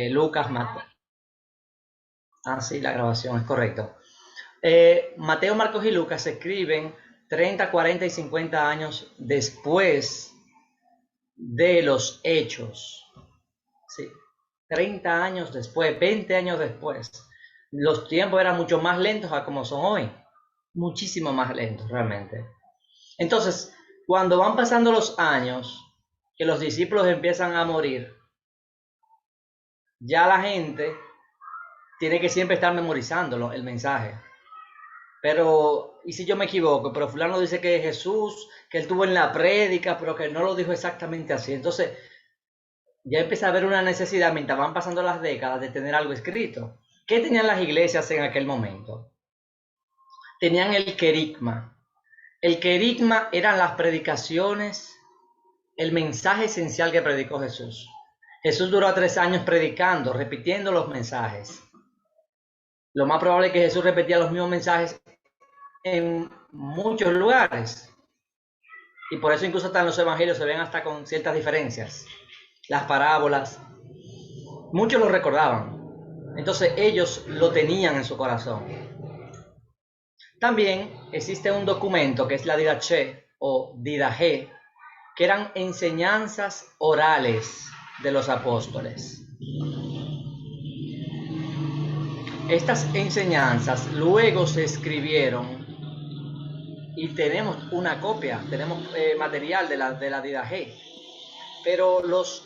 Lucas, Mateo. Ah, sí, la grabación es correcto. Mateo, Marcos y Lucas se escriben 30, 40 y 50 años después de los hechos. Sí, 30 años después, 20 años después. Los tiempos eran mucho más lentos a como son hoy. Muchísimo más lentos, realmente. Entonces, cuando van pasando los años, que los discípulos empiezan a morir, ya la gente tiene que siempre estar memorizándolo, el mensaje. Pero, ¿y si yo me equivoco? Pero fulano dice que Jesús, que él tuvo en la prédica, pero que no lo dijo exactamente así. Entonces, ya empieza a haber una necesidad, mientras van pasando las décadas, de tener algo escrito. ¿Qué tenían las iglesias en aquel momento? Tenían el querigma. El querigma eran las predicaciones, el mensaje esencial que predicó Jesús. Jesús duró 3 años predicando, repitiendo los mensajes. Lo más probable es que Jesús repetía los mismos mensajes en muchos lugares. Y por eso incluso hasta en los evangelios se ven hasta con ciertas diferencias. Las parábolas, muchos lo recordaban. Entonces ellos lo tenían en su corazón. También existe un documento que es la Didache o Didaje, que eran enseñanzas orales de los apóstoles. Estas enseñanzas luego se escribieron y tenemos una copia, tenemos material de la Didaje. Pero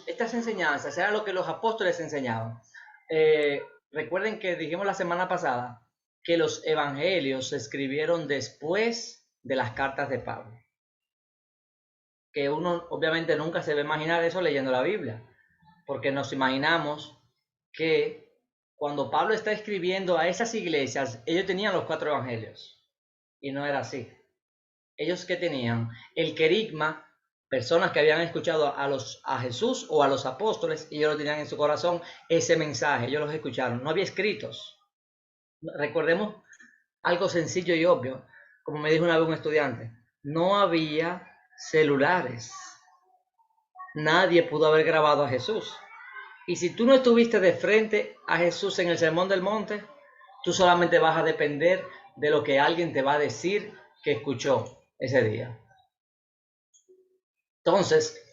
estas enseñanzas eran lo que los apóstoles enseñaban. Eh, Recuerden que dijimos la semana pasada que los evangelios se escribieron después de las cartas de Pablo. Que uno obviamente nunca se va a imaginar eso leyendo la Biblia, porque nos imaginamos que cuando Pablo está escribiendo a esas iglesias, ellos tenían los 4 evangelios, y no era así. Ellos que tenían el querigma, personas que habían escuchado a Jesús o a los apóstoles, y ellos lo tenían en su corazón ese mensaje, ellos los escucharon, no había escritos. Recordemos algo sencillo y obvio, como me dijo una vez un estudiante, no había celulares, nadie pudo haber grabado a Jesús. Y si tú no estuviste de frente a Jesús en el Sermón del Monte, tú solamente vas a depender de lo que alguien te va a decir que escuchó ese día. Entonces,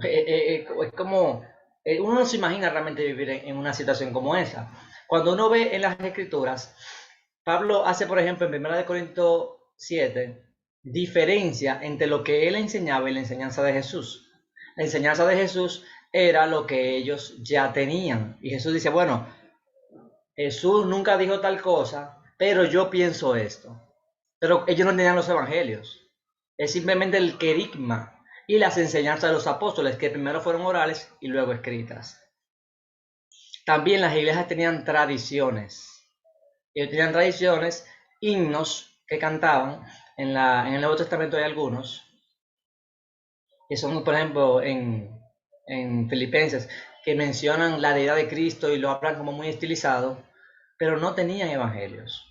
es como, uno no se imagina realmente vivir en una situación como esa. Cuando uno ve en las escrituras, Pablo hace, por ejemplo, en 1 Corintios 7, diferencia entre lo que él enseñaba y la enseñanza de Jesús. La enseñanza de Jesús era lo que ellos ya tenían. Y Jesús dice, bueno, Jesús nunca dijo tal cosa, pero yo pienso esto. Pero ellos no tenían los evangelios. Es simplemente el querigma y las enseñanzas de los apóstoles, que primero fueron orales y luego escritas. También las iglesias tenían tradiciones. Ellos tenían tradiciones, himnos que cantaban. En el Nuevo Testamento hay algunos, que son, por ejemplo, en Filipenses, que mencionan la deidad de Cristo y lo hablan como muy estilizado, pero no tenían evangelios.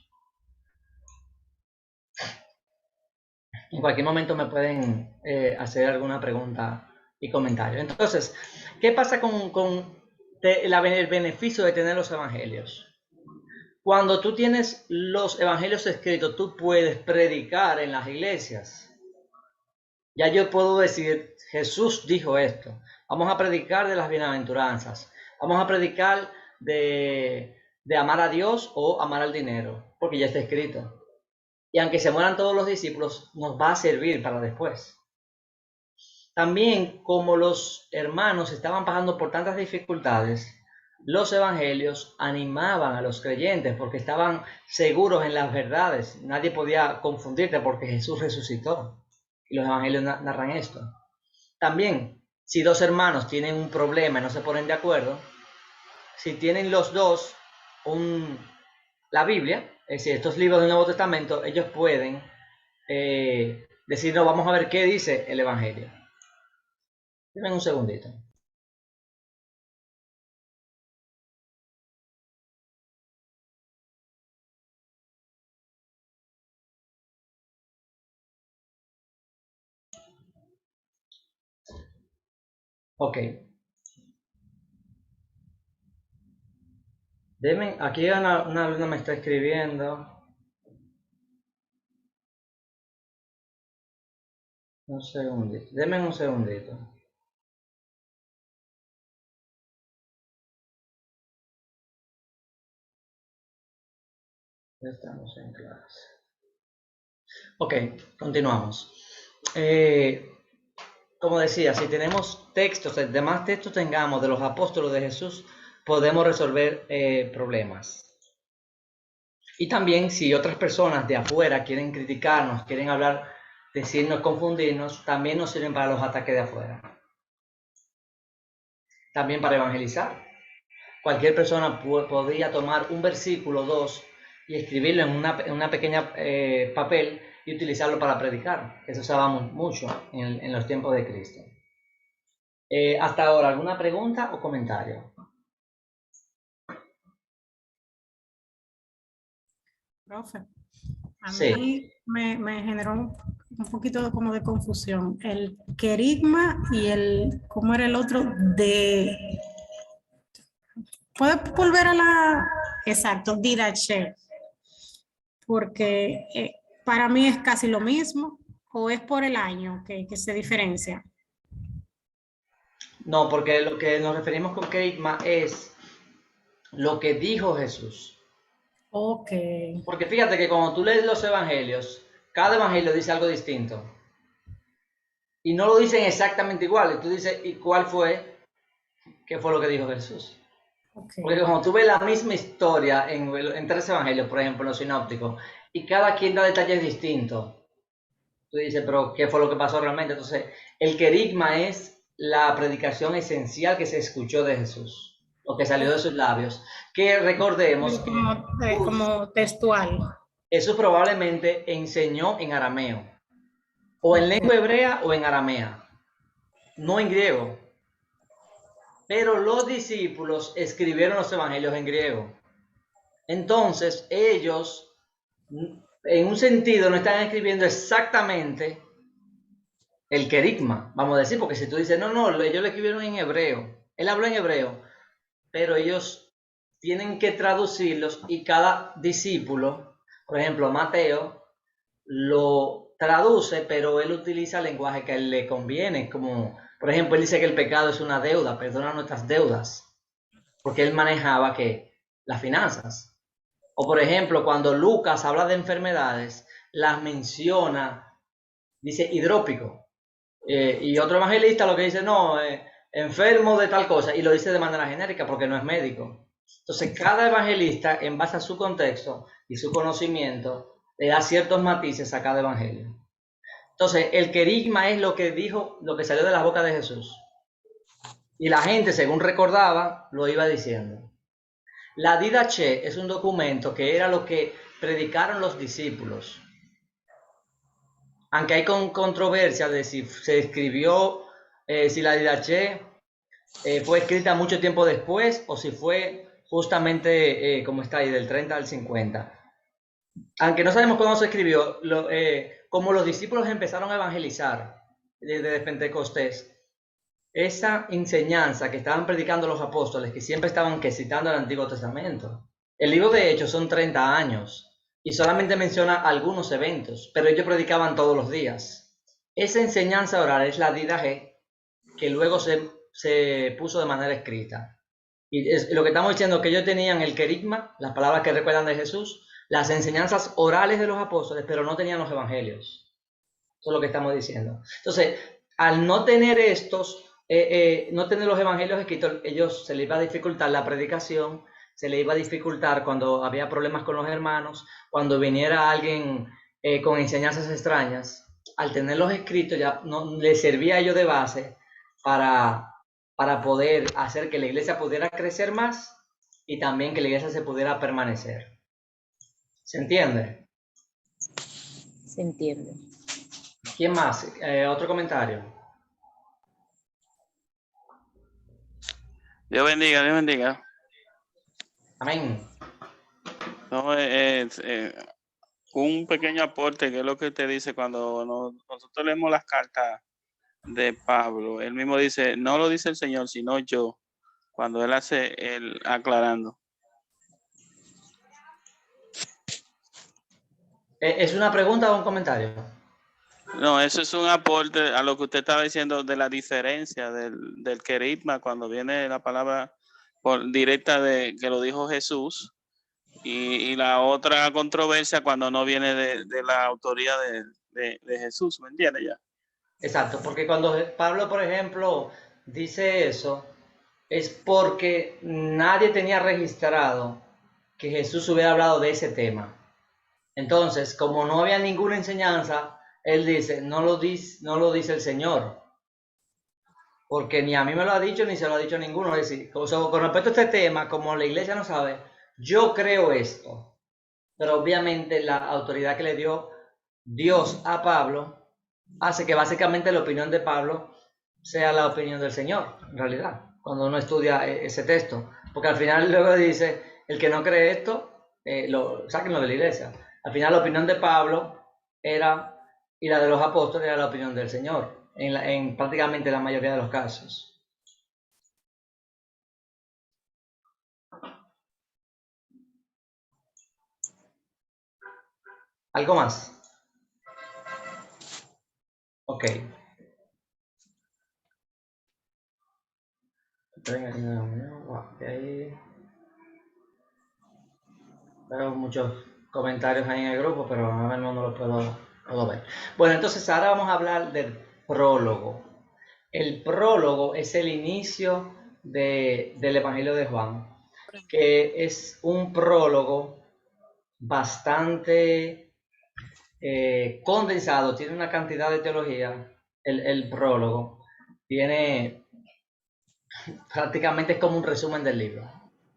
En cualquier momento me pueden hacer alguna pregunta y comentario. Entonces, ¿qué pasa con el beneficio de tener los evangelios? Cuando tú tienes los evangelios escritos, tú puedes predicar en las iglesias. Ya yo puedo decir, Jesús dijo esto. Vamos a predicar de las bienaventuranzas. Vamos a predicar de amar a Dios o amar al dinero, porque ya está escrito. Y aunque se mueran todos los discípulos, nos va a servir para después. También, como los hermanos estaban pasando por tantas dificultades, los evangelios animaban a los creyentes porque estaban seguros en las verdades. Nadie podía confundirte porque Jesús resucitó. Y los evangelios narran esto. También, si dos hermanos tienen un problema y no se ponen de acuerdo, si tienen los dos un, la Biblia, es decir, estos libros del Nuevo Testamento, ellos pueden decir, no, vamos a ver qué dice el Evangelio. Dime un segundito. Ok. Aquí una alumna me está escribiendo. Un segundito. Denme un segundito. Ya estamos en clase. Ok, continuamos. Eh, como decía, si tenemos textos, el demás textos tengamos de los apóstoles de Jesús, podemos resolver problemas. Y también si otras personas de afuera quieren criticarnos, quieren hablar, decirnos, confundirnos, también nos sirven para los ataques de afuera. También para evangelizar. Cualquier persona podría tomar un versículo, dos, y escribirlo en una pequeña papel y utilizarlo para predicar. Eso usábamos mucho en los tiempos de Cristo. Hasta ahora, ¿alguna pregunta o comentario? Profe, a Sí. mí me generó un poquito como de confusión. El querigma y ¿cómo era el otro? ¿Puede volver a exacto, didache? Porque para mí es casi lo mismo, o es por el año que se diferencia. No, porque lo que nos referimos con querigma es lo que dijo Jesús. Ok. Porque fíjate que cuando tú lees los evangelios, cada evangelio dice algo distinto. Y no lo dicen exactamente igual. Y tú dices, ¿y cuál fue? ¿Qué fue lo que dijo Jesús? Okay. Porque cuando tú ves la misma historia en tres evangelios, por ejemplo, en los sinópticos, y cada quien da detalles distintos, tú dices, pero ¿qué fue lo que pasó realmente? Entonces, el querigma es la predicación esencial que se escuchó de Jesús, lo que salió de sus labios. Que recordemos que Como textual. Jesús probablemente enseñó en arameo, o en Okay. lengua hebrea o en aramea, no en griego. Pero los discípulos escribieron los evangelios en griego. Entonces, ellos, en un sentido, no están escribiendo exactamente el querigma, vamos a decir, porque si tú dices, no, no, ellos lo escribieron en hebreo, él habló en hebreo, pero ellos tienen que traducirlos y cada discípulo, por ejemplo, Mateo, lo traduce, pero él utiliza el lenguaje que a él le conviene, como, por ejemplo, él dice que el pecado es una deuda, perdona nuestras deudas, porque él manejaba que las finanzas. O por ejemplo, cuando Lucas habla de enfermedades, las menciona, dice hidrópico. Y otro evangelista lo que dice, no, enfermo de tal cosa, y lo dice de manera genérica porque no es médico. Entonces, cada evangelista, en base a su contexto y su conocimiento, le da ciertos matices a cada evangelio. Entonces, el querigma es lo que dijo, lo que salió de la boca de Jesús. Y la gente, según recordaba, lo iba diciendo. La Didache es un documento que era lo que predicaron los discípulos. Aunque hay controversia de si se escribió, si la Didache fue escrita mucho tiempo después o si fue justamente como está ahí, del 30 al 50. Aunque no sabemos cómo se escribió, como los discípulos empezaron a evangelizar desde Pentecostés, esa enseñanza que estaban predicando los apóstoles, que siempre estaban citando el Antiguo Testamento. El libro de Hechos son 30 años y solamente menciona algunos eventos, pero ellos predicaban todos los días. Esa enseñanza oral es la didaje que luego se puso de manera escrita. Y lo que estamos diciendo es que ellos tenían el querigma, las palabras que recuerdan de Jesús, las enseñanzas orales de los apóstoles, pero no tenían los evangelios. Eso es lo que estamos diciendo. Entonces, al no tener no tener los evangelios escritos, ellos se les iba a dificultar la predicación, se les iba a dificultar cuando había problemas con los hermanos, cuando viniera alguien con enseñanzas extrañas. Al tenerlos escritos ya no les servía a ellos de base para, para poder hacer que la iglesia pudiera crecer más y también que la iglesia se pudiera permanecer. ¿Se entiende? Se entiende. ¿Quién más? ¿Otro comentario? Dios bendiga, Dios bendiga. Amén. No, un pequeño aporte que es lo que usted dice cuando nosotros leemos las cartas de Pablo. Él mismo dice, no lo dice el Señor, sino yo, cuando él hace el aclarando. ¿Es una pregunta o un comentario? No, eso es un aporte a lo que usted estaba diciendo de la diferencia del querigma cuando viene la palabra directa de que lo dijo Jesús y la otra controversia cuando no viene de la autoría de Jesús, ¿me entiende ya? Exacto, porque cuando Pablo, por ejemplo, dice eso, es porque nadie tenía registrado que Jesús hubiera hablado de ese tema. Entonces, como no había ninguna enseñanza, él dice, no lo dice el Señor, porque ni a mí me lo ha dicho ni se lo ha dicho a ninguno. Es decir, con respecto a este tema, como la iglesia no sabe, yo creo esto, pero obviamente la autoridad que le dio Dios a Pablo hace que básicamente la opinión de Pablo sea la opinión del Señor, en realidad, cuando uno estudia ese texto, porque al final luego dice, el que no cree esto, sáquenlo de la iglesia. Al final la opinión de Pablo era, y la de los apóstoles era la opinión del Señor, en prácticamente la mayoría de los casos. ¿Algo más? Ok. Veo muchos comentarios ahí en el grupo, pero ahora no lo puedo ver. Bueno, entonces ahora vamos a hablar del prólogo. El prólogo es el inicio del Evangelio de Juan, que es un prólogo bastante condensado, tiene una cantidad de teología, el prólogo. Tiene, prácticamente es como un resumen del libro.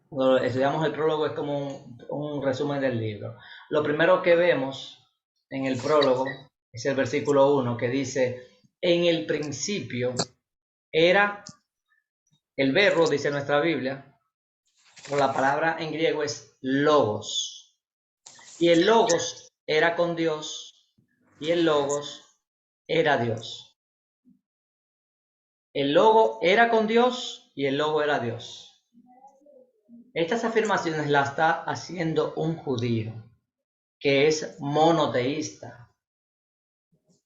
Cuando estudiamos el prólogo es como un resumen del libro. Lo primero que vemos en el prólogo es el versículo 1 que dice, en el principio era el verbo, dice nuestra Biblia, o la palabra en griego es logos. Y el logos era con Dios y el logos era Dios. El logo era con Dios y el logo era Dios. Estas afirmaciones las está haciendo un judío que es monoteísta.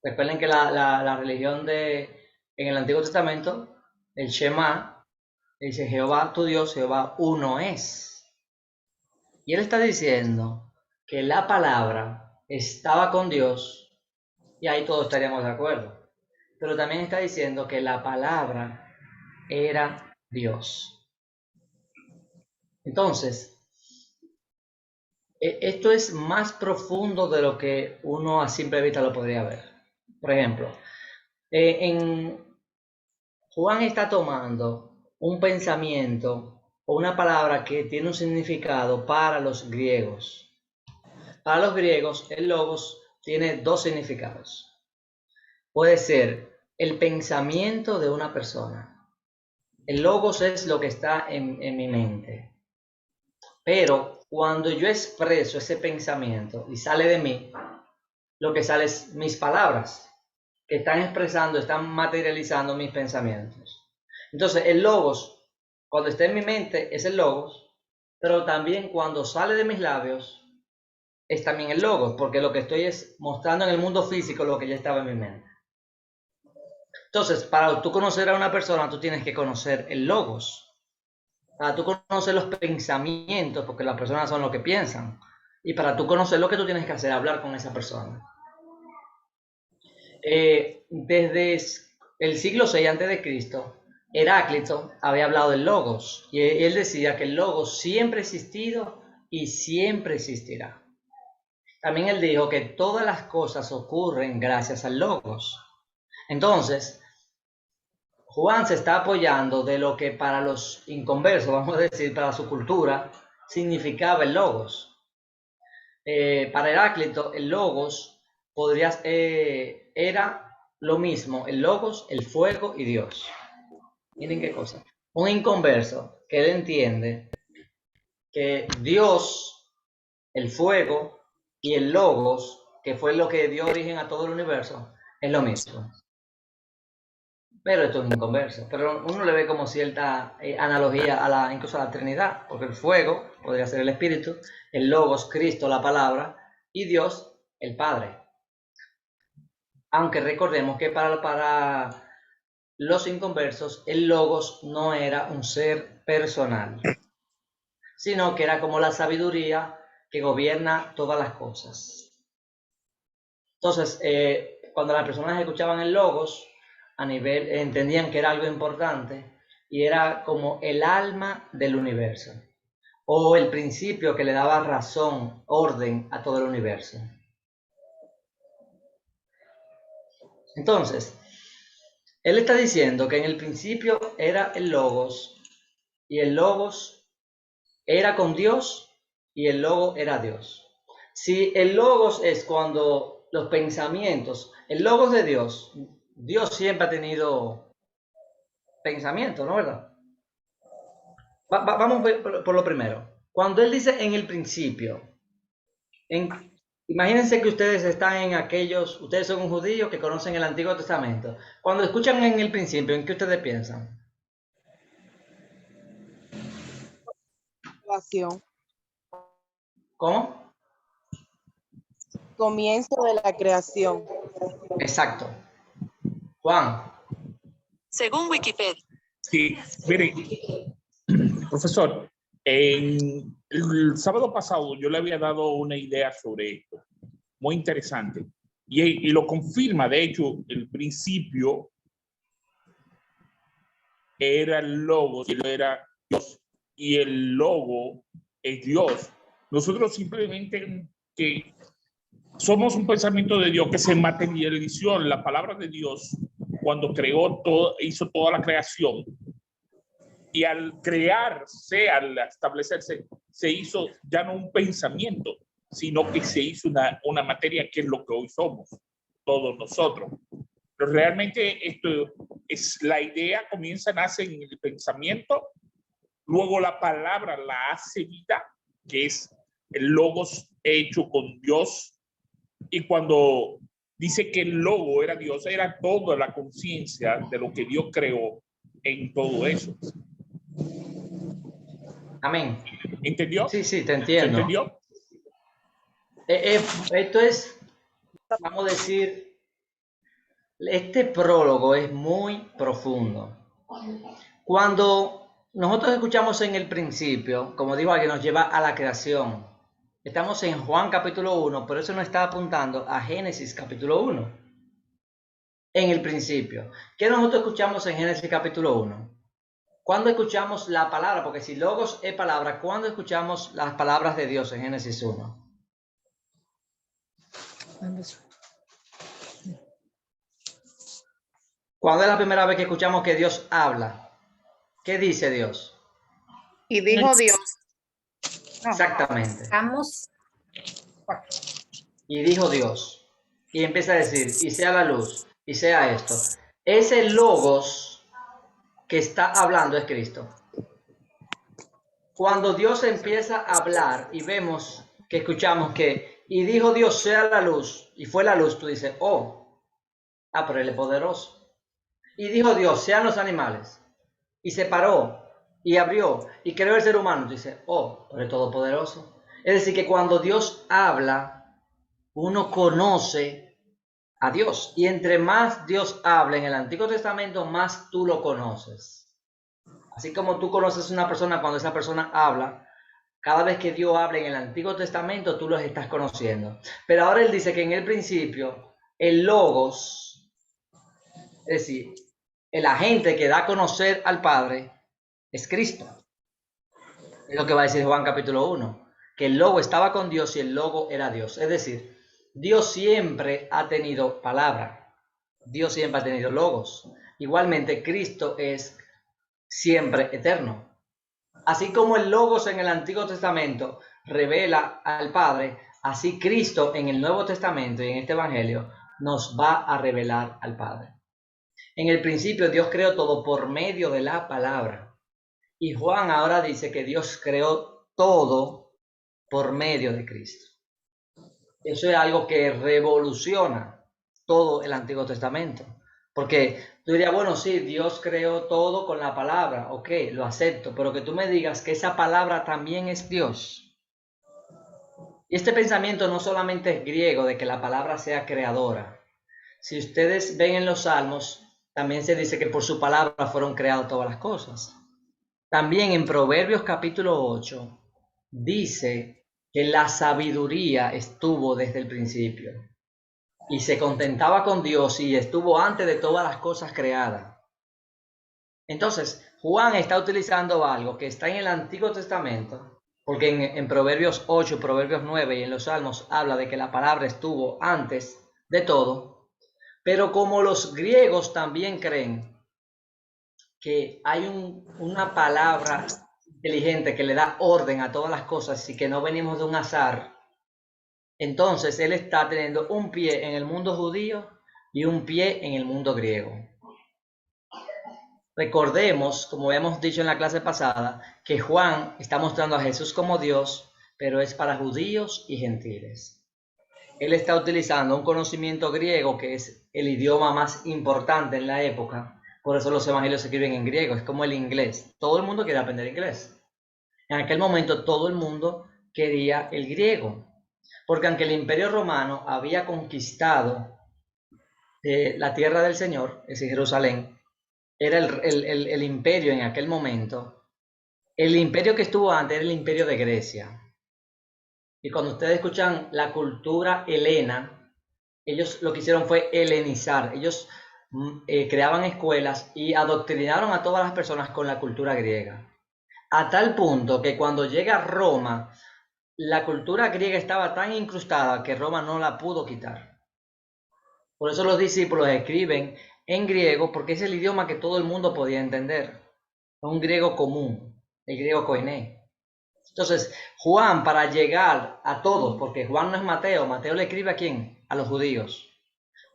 Recuerden que la religión en el Antiguo Testamento, el Shema, dice Jehová tu Dios, Jehová uno es. Y él está diciendo que la palabra estaba con Dios y ahí todos estaríamos de acuerdo. Pero también está diciendo que la palabra era Dios. Entonces, esto es más profundo de lo que uno a simple vista lo podría ver. Por ejemplo, Juan está tomando un pensamiento o una palabra que tiene un significado para los griegos. Para los griegos, el logos tiene dos significados. Puede ser el pensamiento de una persona. El logos es lo que está en mi mente. Pero cuando yo expreso ese pensamiento y sale de mí, lo que sale es mis palabras, que están expresando, están materializando mis pensamientos. Entonces, el logos, cuando está en mi mente, es el logos, pero también cuando sale de mis labios, es también el logos, porque lo que estoy es mostrando en el mundo físico lo que ya estaba en mi mente. Entonces, para tú conocer a una persona, tú tienes que conocer el logos. Para tú conocer los pensamientos, porque las personas son lo que piensan. Y para tú conocer lo que tú tienes que hacer, hablar con esa persona. Desde el siglo VI a.C., Heráclito había hablado del logos. Y él decía que el logos siempre ha existido y siempre existirá. También él dijo que todas las cosas ocurren gracias al logos. Entonces, Juan se está apoyando de lo que para los inconversos, vamos a decir, para su cultura, significaba el logos. Para Heráclito, el logos era lo mismo, el logos, el fuego y Dios. Miren qué cosa. Un inconverso que él entiende que Dios, el fuego y el logos, que fue lo que dio origen a todo el universo, es lo mismo. Pero esto es un inconverso. Pero uno le ve como cierta analogía incluso a la Trinidad, porque el fuego podría ser el Espíritu, el Logos, Cristo, la palabra, y Dios el Padre. Aunque recordemos que para los inconversos el Logos no era un ser personal, sino que era como la sabiduría que gobierna todas las cosas. Entonces, cuando las personas escuchaban el Logos, entendían que era algo importante y era como el alma del universo, o el principio que le daba razón, orden a todo el universo. Entonces, él está diciendo que en el principio era el Logos, y el Logos era con Dios, y el Logos era Dios. Si el Logos es cuando los pensamientos, el Logos de Dios, Dios siempre ha tenido pensamiento, ¿no? ¿Verdad? Vamos por lo primero. Cuando él dice en el principio, imagínense que ustedes están ustedes son un judío que conocen el Antiguo Testamento. Cuando escuchan en el principio, ¿en qué ustedes piensan? Creación. ¿Cómo? Comienzo de la creación. Exacto. Juan. Según Wikipedia. Sí, mire, profesor, el sábado pasado yo le había dado una idea sobre esto, muy interesante, y lo confirma. De hecho, el principio era el Logos, y era Dios, y el Logo es Dios. Nosotros simplemente que somos un pensamiento de Dios que se materializó en la palabra de Dios cuando creó todo, hizo toda la creación. Y al crearse, al establecerse, se hizo ya no un pensamiento, sino que se hizo una materia que es lo que hoy somos, todos nosotros. Pero realmente esto es la idea, nace en el pensamiento, luego la palabra la hace vida, que es el Logos hecho con Dios. Y cuando dice que el Logo era Dios, era toda la conciencia de lo que Dios creó en todo eso. Amén. ¿Entendió? Sí, te entiendo. ¿Se entendió? Esto es, vamos a decir, este prólogo es muy profundo. Cuando nosotros escuchamos en el principio, como digo, que nos lleva a la creación, estamos en Juan capítulo 1, pero eso nos está apuntando a Génesis capítulo 1. En el principio. ¿Qué nosotros escuchamos en Génesis capítulo 1? ¿Cuándo escuchamos la palabra? Porque si Logos es palabra, ¿cuándo escuchamos las palabras de Dios en Génesis 1? ¿Cuándo es la primera vez que escuchamos que Dios habla? ¿Qué dice Dios? Y dijo Dios. No, Exactamente. estamos. Y dijo Dios. Y empieza a decir, y sea la luz, y sea esto. Ese Logos que está hablando es Cristo. Cuando Dios empieza a hablar y vemos que escuchamos que, y dijo Dios, sea la luz, y fue la luz, tú dices, pero Él es poderoso. Y dijo Dios, sean los animales, y separó, y abrió, y creó el ser humano, tú dices, pero es todopoderoso. Es decir, que cuando Dios habla, uno conoce a Dios, y entre más Dios habla en el Antiguo Testamento, más tú lo conoces. Así como tú conoces a una persona cuando esa persona habla, cada vez que Dios habla en el Antiguo Testamento, tú los estás conociendo. Pero ahora él dice que en el principio, el Logos, es decir, el agente que da a conocer al Padre, es Cristo. Es lo que va a decir Juan capítulo 1, que el Logo estaba con Dios y el Logo era Dios. Es decir, Dios siempre ha tenido palabra, Dios siempre ha tenido Logos. Igualmente, Cristo es siempre eterno. Así como el Logos en el Antiguo Testamento revela al Padre, así Cristo en el Nuevo Testamento y en este Evangelio nos va a revelar al Padre. En el principio Dios creó todo por medio de la palabra. Y Juan ahora dice que Dios creó todo por medio de Cristo. Eso es algo que revoluciona todo el Antiguo Testamento. Porque tú dirías, bueno, sí, Dios creó todo con la palabra, ok, lo acepto, pero que tú me digas que esa palabra también es Dios. Y este pensamiento no solamente es griego, de que la palabra sea creadora. Si ustedes ven en los Salmos, también se dice que por su palabra fueron creadas todas las cosas. También en Proverbios capítulo 8 dice que la sabiduría estuvo desde el principio y se contentaba con Dios y estuvo antes de todas las cosas creadas. Entonces, Juan está utilizando algo que está en el Antiguo Testamento, porque en Proverbios 8, Proverbios 9 y en los Salmos habla de que la palabra estuvo antes de todo, pero como los griegos también creen que hay una palabra inteligente que le da orden a todas las cosas y que no venimos de un azar, entonces él está teniendo un pie en el mundo judío y un pie en el mundo griego. Recordemos, como hemos dicho en la clase pasada, que Juan está mostrando a Jesús como Dios, pero es para judíos y gentiles. Él está utilizando un conocimiento griego que es el idioma más importante en la época. Por eso los evangelios se escriben en griego, es como el inglés. Todo el mundo quiere aprender inglés. En aquel momento todo el mundo quería el griego, porque aunque el Imperio Romano había conquistado la tierra del Señor, es decir, Jerusalén, era el imperio en aquel momento. El imperio que estuvo antes era el imperio de Grecia. Y cuando ustedes escuchan la cultura helena, ellos lo que hicieron fue helenizar. Ellos creaban escuelas y adoctrinaron a todas las personas con la cultura griega. A tal punto que cuando llega Roma, la cultura griega estaba tan incrustada que Roma no la pudo quitar. Por eso los discípulos escriben en griego, porque es el idioma que todo el mundo podía entender. Es un griego común, el griego koiné. Entonces, Juan, para llegar a todos, porque Juan no es Mateo, Mateo le escribe ¿a quién? A los judíos.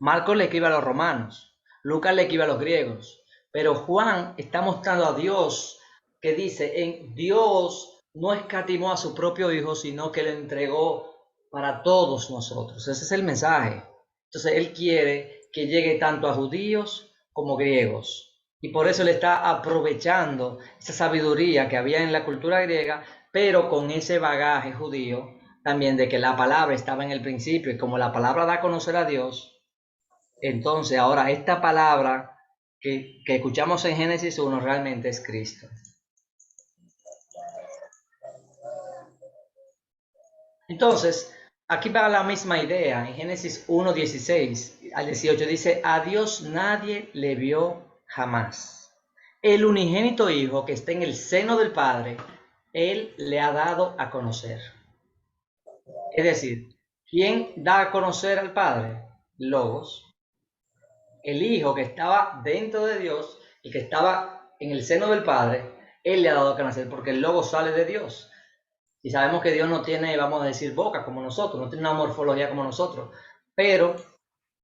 Marcos le escribe a los romanos. Lucas le escribe a los griegos. Pero Juan está mostrando a Dios, que dice, en Dios no escatimó a su propio Hijo, sino que lo entregó para todos nosotros. Ese es el mensaje. Entonces, él quiere que llegue tanto a judíos como griegos. Y por eso le está aprovechando esa sabiduría que había en la cultura griega, pero con ese bagaje judío también de que la palabra estaba en el principio, y como la palabra da a conocer a Dios, entonces ahora esta palabra que escuchamos en Génesis 1 realmente es Cristo. Entonces, aquí va la misma idea. En Génesis 1, 16 al 18 dice, a Dios nadie le vio jamás. El unigénito Hijo que está en el seno del Padre, Él le ha dado a conocer. Es decir, ¿quién da a conocer al Padre? Logos. El Hijo que estaba dentro de Dios y que estaba en el seno del Padre, Él le ha dado a conocer, porque el Logos sale de Dios. Y sabemos que Dios no tiene, vamos a decir, boca como nosotros, no tiene una morfología como nosotros. Pero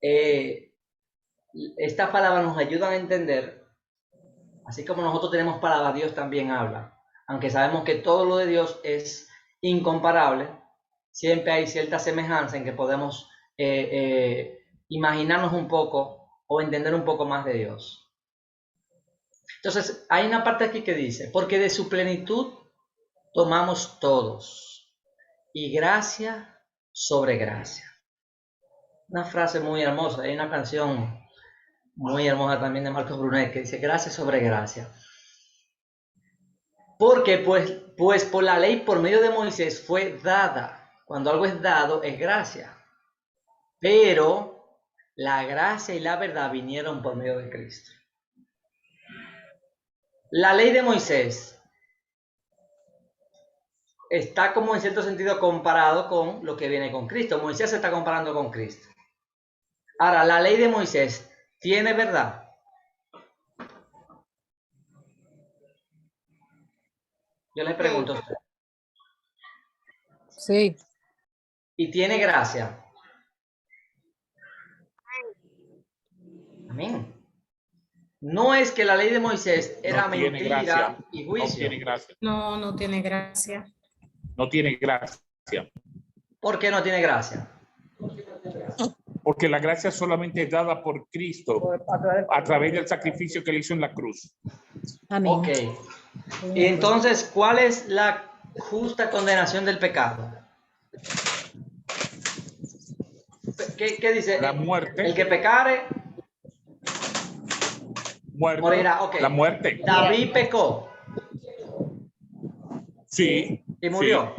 estas palabras nos ayudan a entender, así como nosotros tenemos palabras, Dios también habla. Aunque sabemos que todo lo de Dios es incomparable, siempre hay cierta semejanza en que podemos imaginarnos un poco o entender un poco más de Dios. Entonces, hay una parte aquí que dice, porque de su plenitud tomamos todos, y gracia sobre gracia. Una frase muy hermosa, hay una canción muy hermosa también de Marcos Brunet que dice, gracia sobre gracia. Porque pues por la ley, por medio de Moisés, fue dada. Cuando algo es dado, es gracia. Pero la gracia y la verdad vinieron por medio de Cristo. La ley de Moisés está como en cierto sentido comparado con lo que viene con Cristo. Moisés se está comparando con Cristo. Ahora, la ley de Moisés tiene verdad. Yo le pregunto a usted. Sí. ¿Y tiene gracia? Amén. No es que la ley de Moisés era No tiene mentira gracia. y No juicio. tiene gracia. No, no tiene gracia. No tiene gracia. ¿Por qué no tiene gracia? Porque la gracia solamente es dada por Cristo a través del sacrificio que él hizo en la cruz. Amén. Ok. Y entonces, ¿cuál es la justa condenación del pecado? ¿Qué dice? La muerte. El que pecare Muerte. morirá. Ok. La muerte. David pecó Sí. y murió.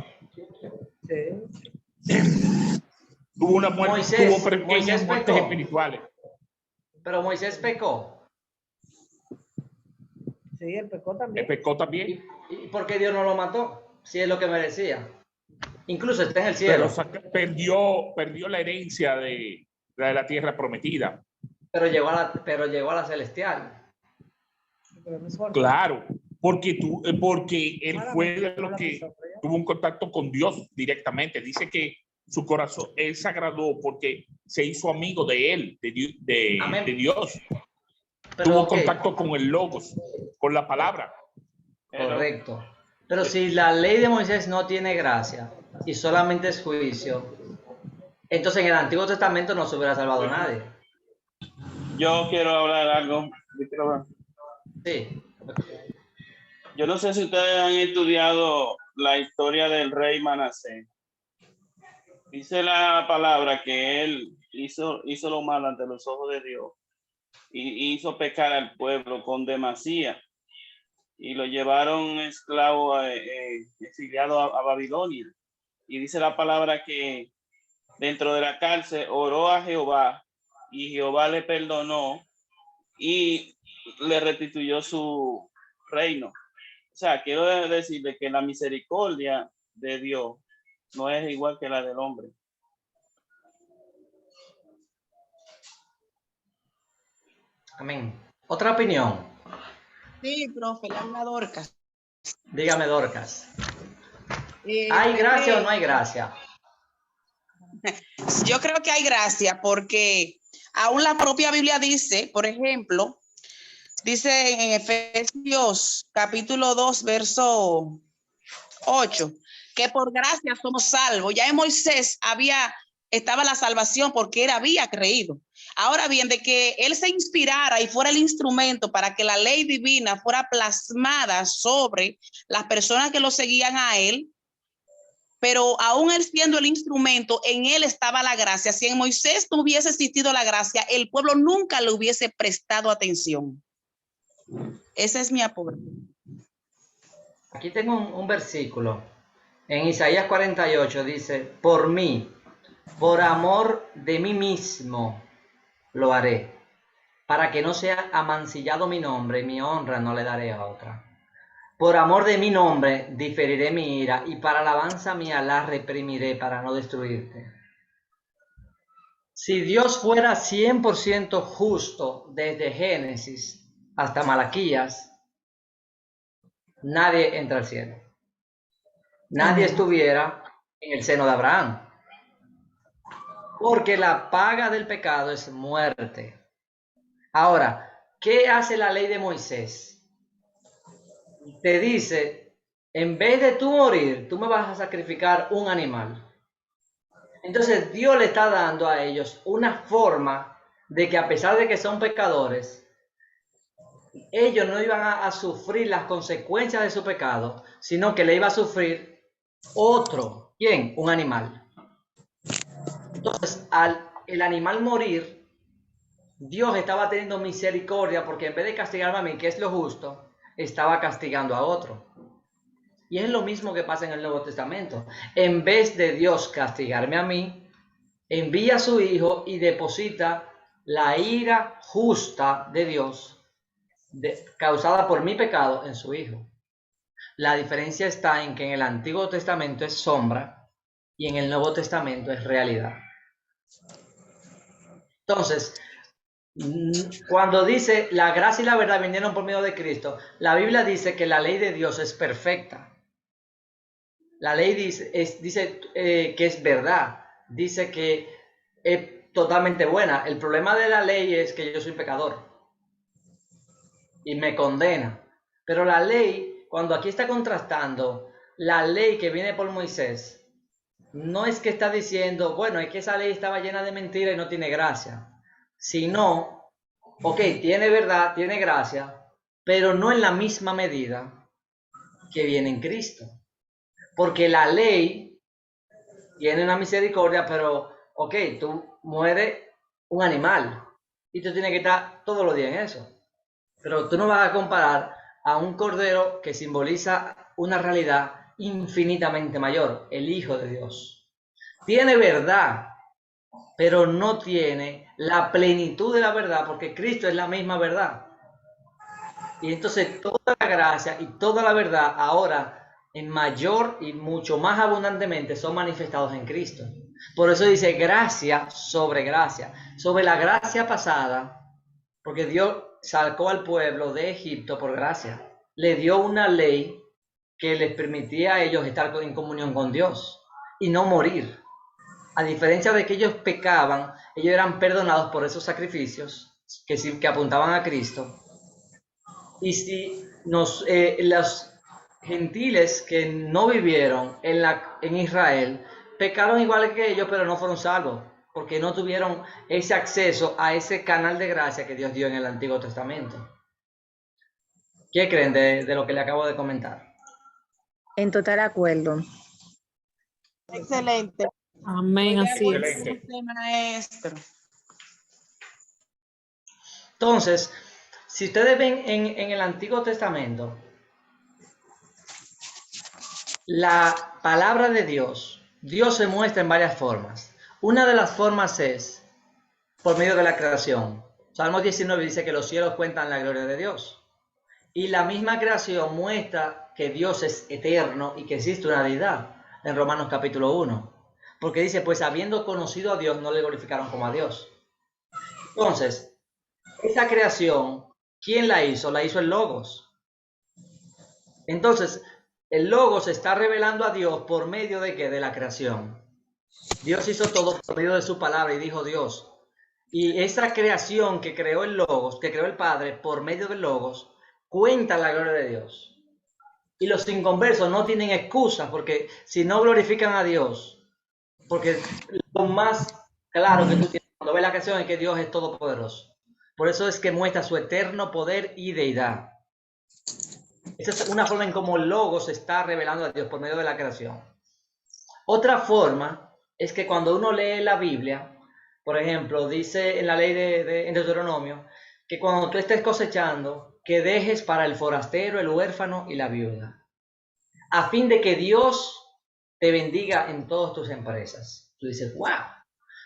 Tuvo una muerte, Moisés tuvo pequeñas Moisés muertes pecó. espirituales. Pero Moisés pecó. Sí, él pecó también. Pecó también. ¿Y por qué Dios no lo mató? Si es lo que merecía. Incluso está en el Pero cielo. perdió la herencia de la tierra prometida. Pero llegó a la celestial. Pero no es por- Claro, porque él fue de no los la que pensó, pero ya. tuvo un contacto con Dios directamente. Dice que su corazón, él se agradó porque se hizo amigo de él, Amén. de Dios. Pero, Tuvo ok, contacto con el Logos, con la palabra. correcto. Pero si la ley de Moisés no tiene gracia y solamente es juicio, entonces en el Antiguo Testamento no se hubiera salvado nadie. Yo quiero hablar algo. Sí. Yo no sé si ustedes han estudiado la historia del rey Manasés. Dice la palabra que él hizo lo malo ante los ojos de Dios y hizo pecar al pueblo con demasía y lo llevaron esclavo, exiliado a Babilonia. Y dice la palabra que dentro de la cárcel oró a Jehová y Jehová le perdonó y le restituyó su reino. O sea, quiero decirle que la misericordia de Dios no es igual que la del hombre. Amén. Otra opinión. Sí, profe, le habla Dorcas. Dígame, Dorcas. ¿Hay gracia o no hay gracia? Yo creo que hay gracia porque aún la propia Biblia dice, por ejemplo, dice en Efesios capítulo 2, verso 8, que por gracia somos salvos. Ya en Moisés estaba la salvación porque él había creído. Ahora bien, de que él se inspirara y fuera el instrumento para que la ley divina fuera plasmada sobre las personas que lo seguían a él, pero aún él siendo el instrumento, en él estaba la gracia. Si en Moisés no hubiese existido la gracia, el pueblo nunca le hubiese prestado atención. Ese es mi aporte. Aquí tengo un versículo. En Isaías 48 dice, por mí, por amor de mí mismo, lo haré, para que no sea amancillado mi nombre, y mi honra no le daré a otra. Por amor de mi nombre diferiré mi ira, y para alabanza mía la reprimiré para no destruirte. Si Dios fuera 100% justo desde Génesis hasta Malaquías, nadie entra al cielo. Nadie estuviera en el seno de Abraham. Porque la paga del pecado es muerte. Ahora, ¿qué hace la ley de Moisés? Te dice, en vez de tú morir, tú me vas a sacrificar un animal. Entonces Dios le está dando a ellos una forma de que a pesar de que son pecadores, ellos no iban a sufrir las consecuencias de su pecado, sino que le iba a sufrir otro. ¿Quién? Un animal. Entonces, al el animal morir, Dios estaba teniendo misericordia porque en vez de castigarme a mí, que es lo justo, estaba castigando a otro. Y es lo mismo que pasa en el Nuevo Testamento. En vez de Dios castigarme a mí, envía a su Hijo y deposita la ira justa de Dios causada por mi pecado en su Hijo. La diferencia está en que en el Antiguo Testamento es sombra y en el Nuevo Testamento es realidad. Entonces, cuando dice la gracia y la verdad vinieron por medio de Cristo, la Biblia dice que la ley de Dios es perfecta. La ley dice que es verdad, dice que es totalmente buena. El problema de la ley es que yo soy pecador y me condena. Pero la ley, cuando aquí está contrastando la ley que viene por Moisés, no es que está diciendo, bueno, es que esa ley estaba llena de mentiras y no tiene gracia. Sino, ok, tiene verdad, tiene gracia, pero no en la misma medida que viene en Cristo. Porque la ley tiene una misericordia, pero, ok, tú mueres un animal y tú tienes que estar todos los días en eso. Pero tú no vas a comparar a un cordero que simboliza una realidad infinitamente mayor, el Hijo de Dios. Tiene verdad, pero no tiene la plenitud de la verdad, porque Cristo es la misma verdad. Y entonces toda la gracia y toda la verdad ahora en mayor y mucho más abundantemente son manifestados en Cristo. Por eso dice gracia, sobre la gracia pasada, porque Dios sacó al pueblo de Egipto por gracia. Le dio una ley que les permitía a ellos estar en comunión con Dios y no morir. A diferencia de que ellos pecaban, ellos eran perdonados por esos sacrificios que apuntaban a Cristo. Y si los gentiles que no vivieron en Israel pecaron igual que ellos, pero no fueron salvos, porque no tuvieron ese acceso a ese canal de gracia que Dios dio en el Antiguo Testamento. ¿Qué creen de lo que le acabo de comentar? En total acuerdo. Excelente. Amén, así es. Excelente. Maestro. Entonces, si ustedes ven en el Antiguo Testamento, la palabra de Dios se muestra en varias formas. Una de las formas es por medio de la creación. Salmo 19 dice que los cielos cuentan la gloria de Dios. Y la misma creación muestra que Dios es eterno y que existe una deidad en Romanos capítulo 1. Porque dice, pues habiendo conocido a Dios, no le glorificaron como a Dios. Entonces, esa creación, ¿quién la hizo? La hizo el Logos. Entonces, el Logos está revelando a Dios por medio de ¿qué? De la creación. Dios hizo todo por medio de su palabra y dijo Dios. Y esa creación que creó el Logos, que creó el Padre por medio del Logos, cuenta la gloria de Dios. Y los inconversos no tienen excusa, porque si no glorifican a Dios, porque lo más claro que tú tienes cuando ves la creación es que Dios es todopoderoso. Por eso es que muestra su eterno poder y deidad. Esa es una forma en cómo el Logos se está revelando a Dios por medio de la creación. Otra forma es que cuando uno lee la Biblia, por ejemplo, dice en la ley en Deuteronomio, que cuando tú estés cosechando, que dejes para el forastero, el huérfano y la viuda, a fin de que Dios te bendiga en todas tus empresas. Tú dices, wow,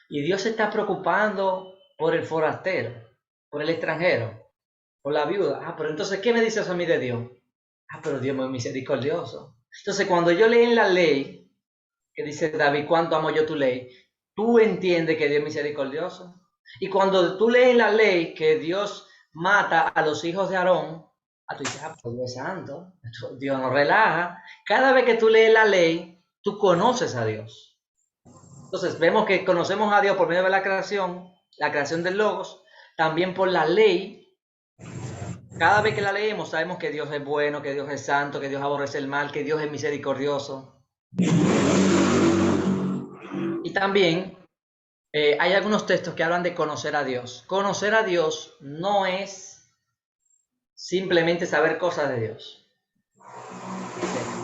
y Dios se está preocupando por el forastero, por el extranjero, por la viuda. Pero entonces, ¿qué me dice eso a mí de Dios? Pero Dios es misericordioso. Entonces, cuando yo leo en la ley, que dice David, ¿cuánto amo yo tu ley? Tú entiendes que Dios es misericordioso. Y cuando tú lees la ley que Dios mata a los hijos de Aarón, tú dices, pues Dios es santo, Dios nos relaja. Cada vez que tú lees la ley, tú conoces a Dios. Entonces vemos que conocemos a Dios por medio de la creación del Logos, también por la ley. Cada vez que la leemos sabemos que Dios es bueno, que Dios es santo, que Dios aborrece el mal, que Dios es misericordioso. Y también hay algunos textos que hablan de conocer a Dios. Conocer a Dios no es simplemente saber cosas de Dios.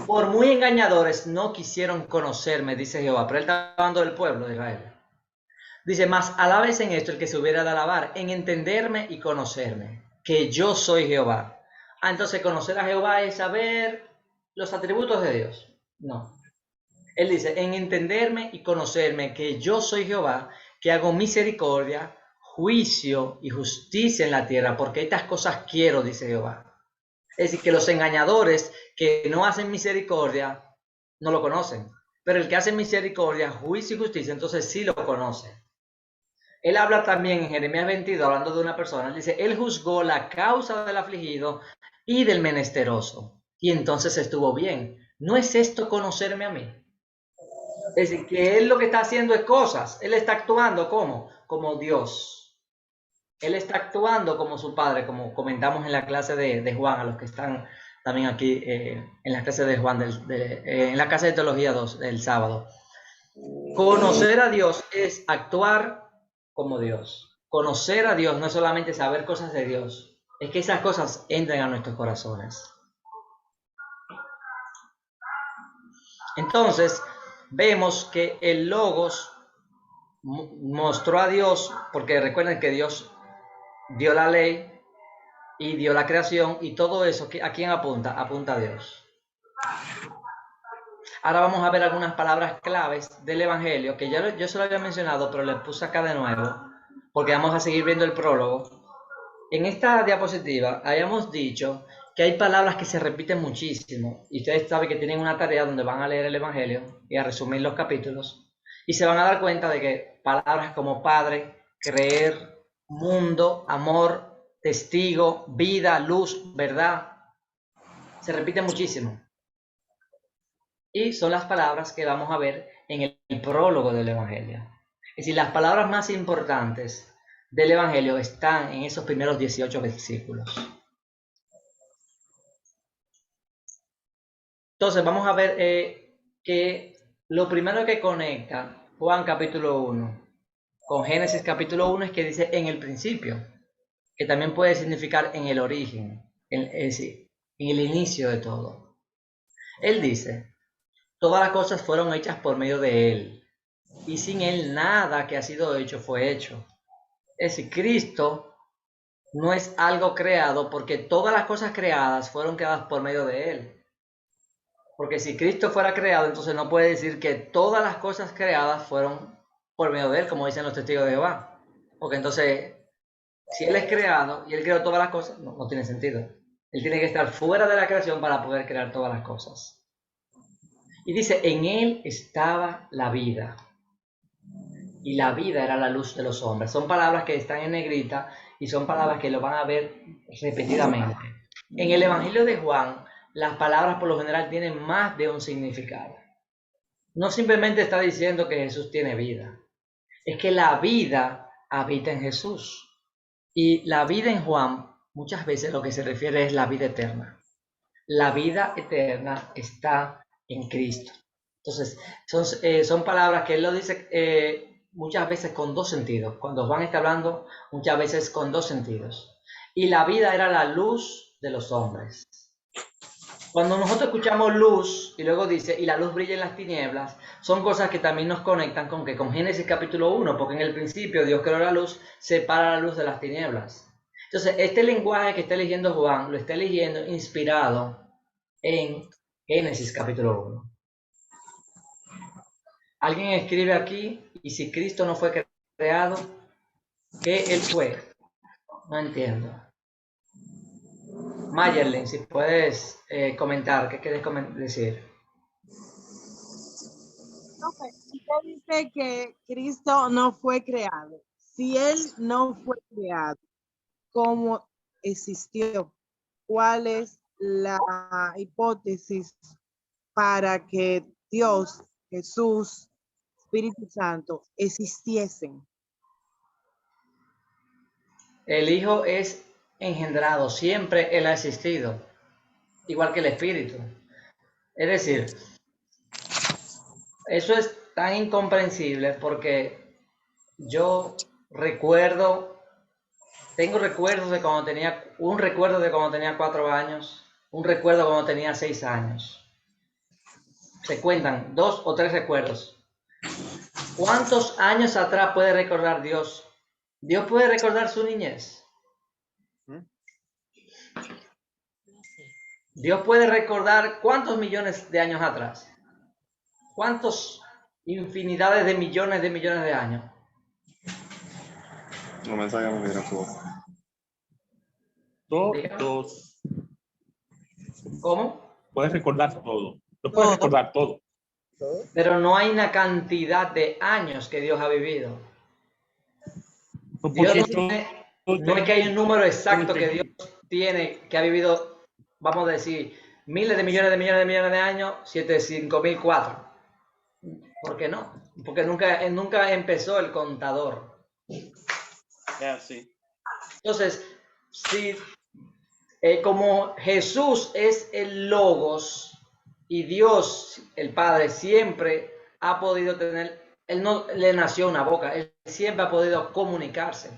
Por muy engañadores no quisieron conocerme, dice Jehová, pero él está hablando del pueblo de Israel. Dice, mas alabes en esto el que se hubiera de alabar, en entenderme y conocerme, que yo soy Jehová. Entonces conocer a Jehová es saber los atributos de Dios. No. Él dice, en entenderme y conocerme, que yo soy Jehová, que hago misericordia, juicio y justicia en la tierra, porque estas cosas quiero, dice Jehová. Es decir, que los engañadores que no hacen misericordia, no lo conocen. Pero el que hace misericordia, juicio y justicia, entonces sí lo conoce. Él habla también en Jeremías 22, hablando de una persona, él dice, él juzgó la causa del afligido y del menesteroso, y entonces estuvo bien. ¿No es esto conocerme a mí? Es decir, que él lo que está haciendo es cosas, él está actuando como Dios. Él está actuando como su Padre, como comentamos en la clase de Juan, a los que están también aquí en la clase de Juan, en la clase de Teología 2 del sábado. Conocer a Dios es actuar como Dios. Conocer a Dios no es solamente saber cosas de Dios, es que esas cosas entren a nuestros corazones. Entonces, vemos que el Logos mostró a Dios, porque recuerden que Dios dio la ley y dio la creación, y todo eso, ¿a quién apunta? Apunta a Dios. Ahora vamos a ver algunas palabras claves del Evangelio, que yo se lo había mencionado, pero le puse acá de nuevo, porque vamos a seguir viendo el prólogo. En esta diapositiva habíamos dicho que hay palabras que se repiten muchísimo, y ustedes saben que tienen una tarea donde van a leer el Evangelio y a resumir los capítulos, y se van a dar cuenta de que palabras como Padre, creer, mundo, amor, testigo, vida, luz, verdad, se repiten muchísimo. Y son las palabras que vamos a ver en el prólogo del Evangelio. Es decir, las palabras más importantes del Evangelio están en esos primeros 18 versículos. Entonces vamos a ver que lo primero que conecta Juan capítulo 1 con Génesis capítulo 1 es que dice en el principio, que también puede significar en el origen, es decir, en el inicio de todo. Él dice, todas las cosas fueron hechas por medio de Él, y sin Él nada que ha sido hecho fue hecho. Es decir, Cristo no es algo creado, porque todas las cosas creadas fueron creadas por medio de Él. Porque si Cristo fuera creado, entonces no puede decir que todas las cosas creadas fueron por medio de Él, como dicen los testigos de Jehová. Porque entonces, si Él es creado y Él creó todas las cosas, no tiene sentido. Él tiene que estar fuera de la creación para poder crear todas las cosas. Y dice, en Él estaba la vida. Y la vida era la luz de los hombres. Son palabras que están en negrita y son palabras que lo van a ver repetidamente. En el Evangelio de Juan, las palabras por lo general tienen más de un significado. No simplemente está diciendo que Jesús tiene vida. Es que la vida habita en Jesús. Y la vida en Juan, muchas veces lo que se refiere es la vida eterna. La vida eterna está en Cristo. Entonces, son palabras que él lo dice muchas veces con dos sentidos. Cuando Juan está hablando, muchas veces con dos sentidos. Y la vida era la luz de los hombres. Cuando nosotros escuchamos luz, y luego dice, y la luz brilla en las tinieblas, son cosas que también nos conectan con Génesis capítulo 1, porque en el principio Dios creó la luz, separa la luz de las tinieblas. Entonces, este lenguaje que está leyendo Juan, lo está leyendo inspirado en Génesis capítulo 1. Alguien escribe aquí, y si Cristo no fue creado, ¿qué Él fue? No entiendo. Mayerlin, si puedes comentar, ¿qué quieres decir? Usted dice que Cristo no fue creado. Si Él no fue creado, ¿cómo existió? ¿Cuál es la hipótesis para que Dios, Jesús, Espíritu Santo existiesen? El Hijo es engendrado, siempre Él ha existido, igual que el Espíritu. Es decir, eso es tan incomprensible porque yo tengo recuerdos de cuando tenía, un recuerdo de cuando tenía 4 años, un recuerdo cuando tenía 6 años. Se cuentan 2 o 3 recuerdos. ¿Cuántos años atrás puede recordar Dios? ¿Dios puede recordar su niñez? Dios puede recordar cuántos millones de años atrás. ¿Cuántos infinidades de millones de años? No me saca mi micrófono. Todos. ¿Cómo? Puedes recordar todo. Lo puedes recordar todo. Pero no hay una cantidad de años que Dios ha vivido. Dios no es que hay un número exacto que Dios tiene, que ha vivido, vamos a decir, miles de millones de años, 5.004. ¿Por qué no? Porque nunca empezó el contador. Sí. Entonces, si como Jesús es el Logos y Dios, el Padre, siempre ha podido tener, Él no le nació una boca, Él siempre ha podido comunicarse.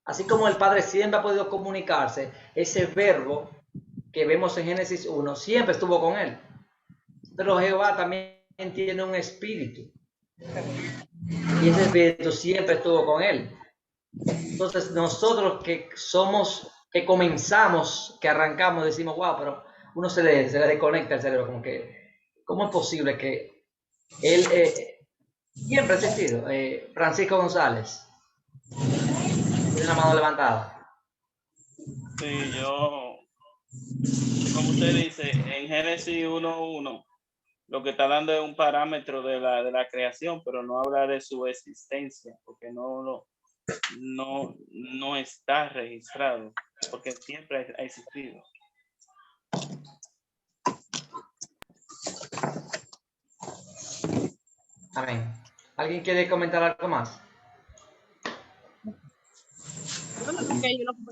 Así como el Padre siempre ha podido comunicarse, ese verbo que vemos en Génesis 1 siempre estuvo con Él. Pero Jehová también tiene un espíritu. Y ese espíritu siempre estuvo con él. Entonces nosotros que somos, que comenzamos, que arrancamos, decimos, wow, pero uno se le desconecta el cerebro, como que, ¿cómo es posible que él siempre ha existido? Francisco González, tiene la mano levantada. Sí, como usted dice, en Génesis 1:1, lo que está dando es un parámetro de la creación, pero no habla de su existencia, porque no está registrado, porque siempre ha existido. Amén. ¿Alguien quiere comentar algo más?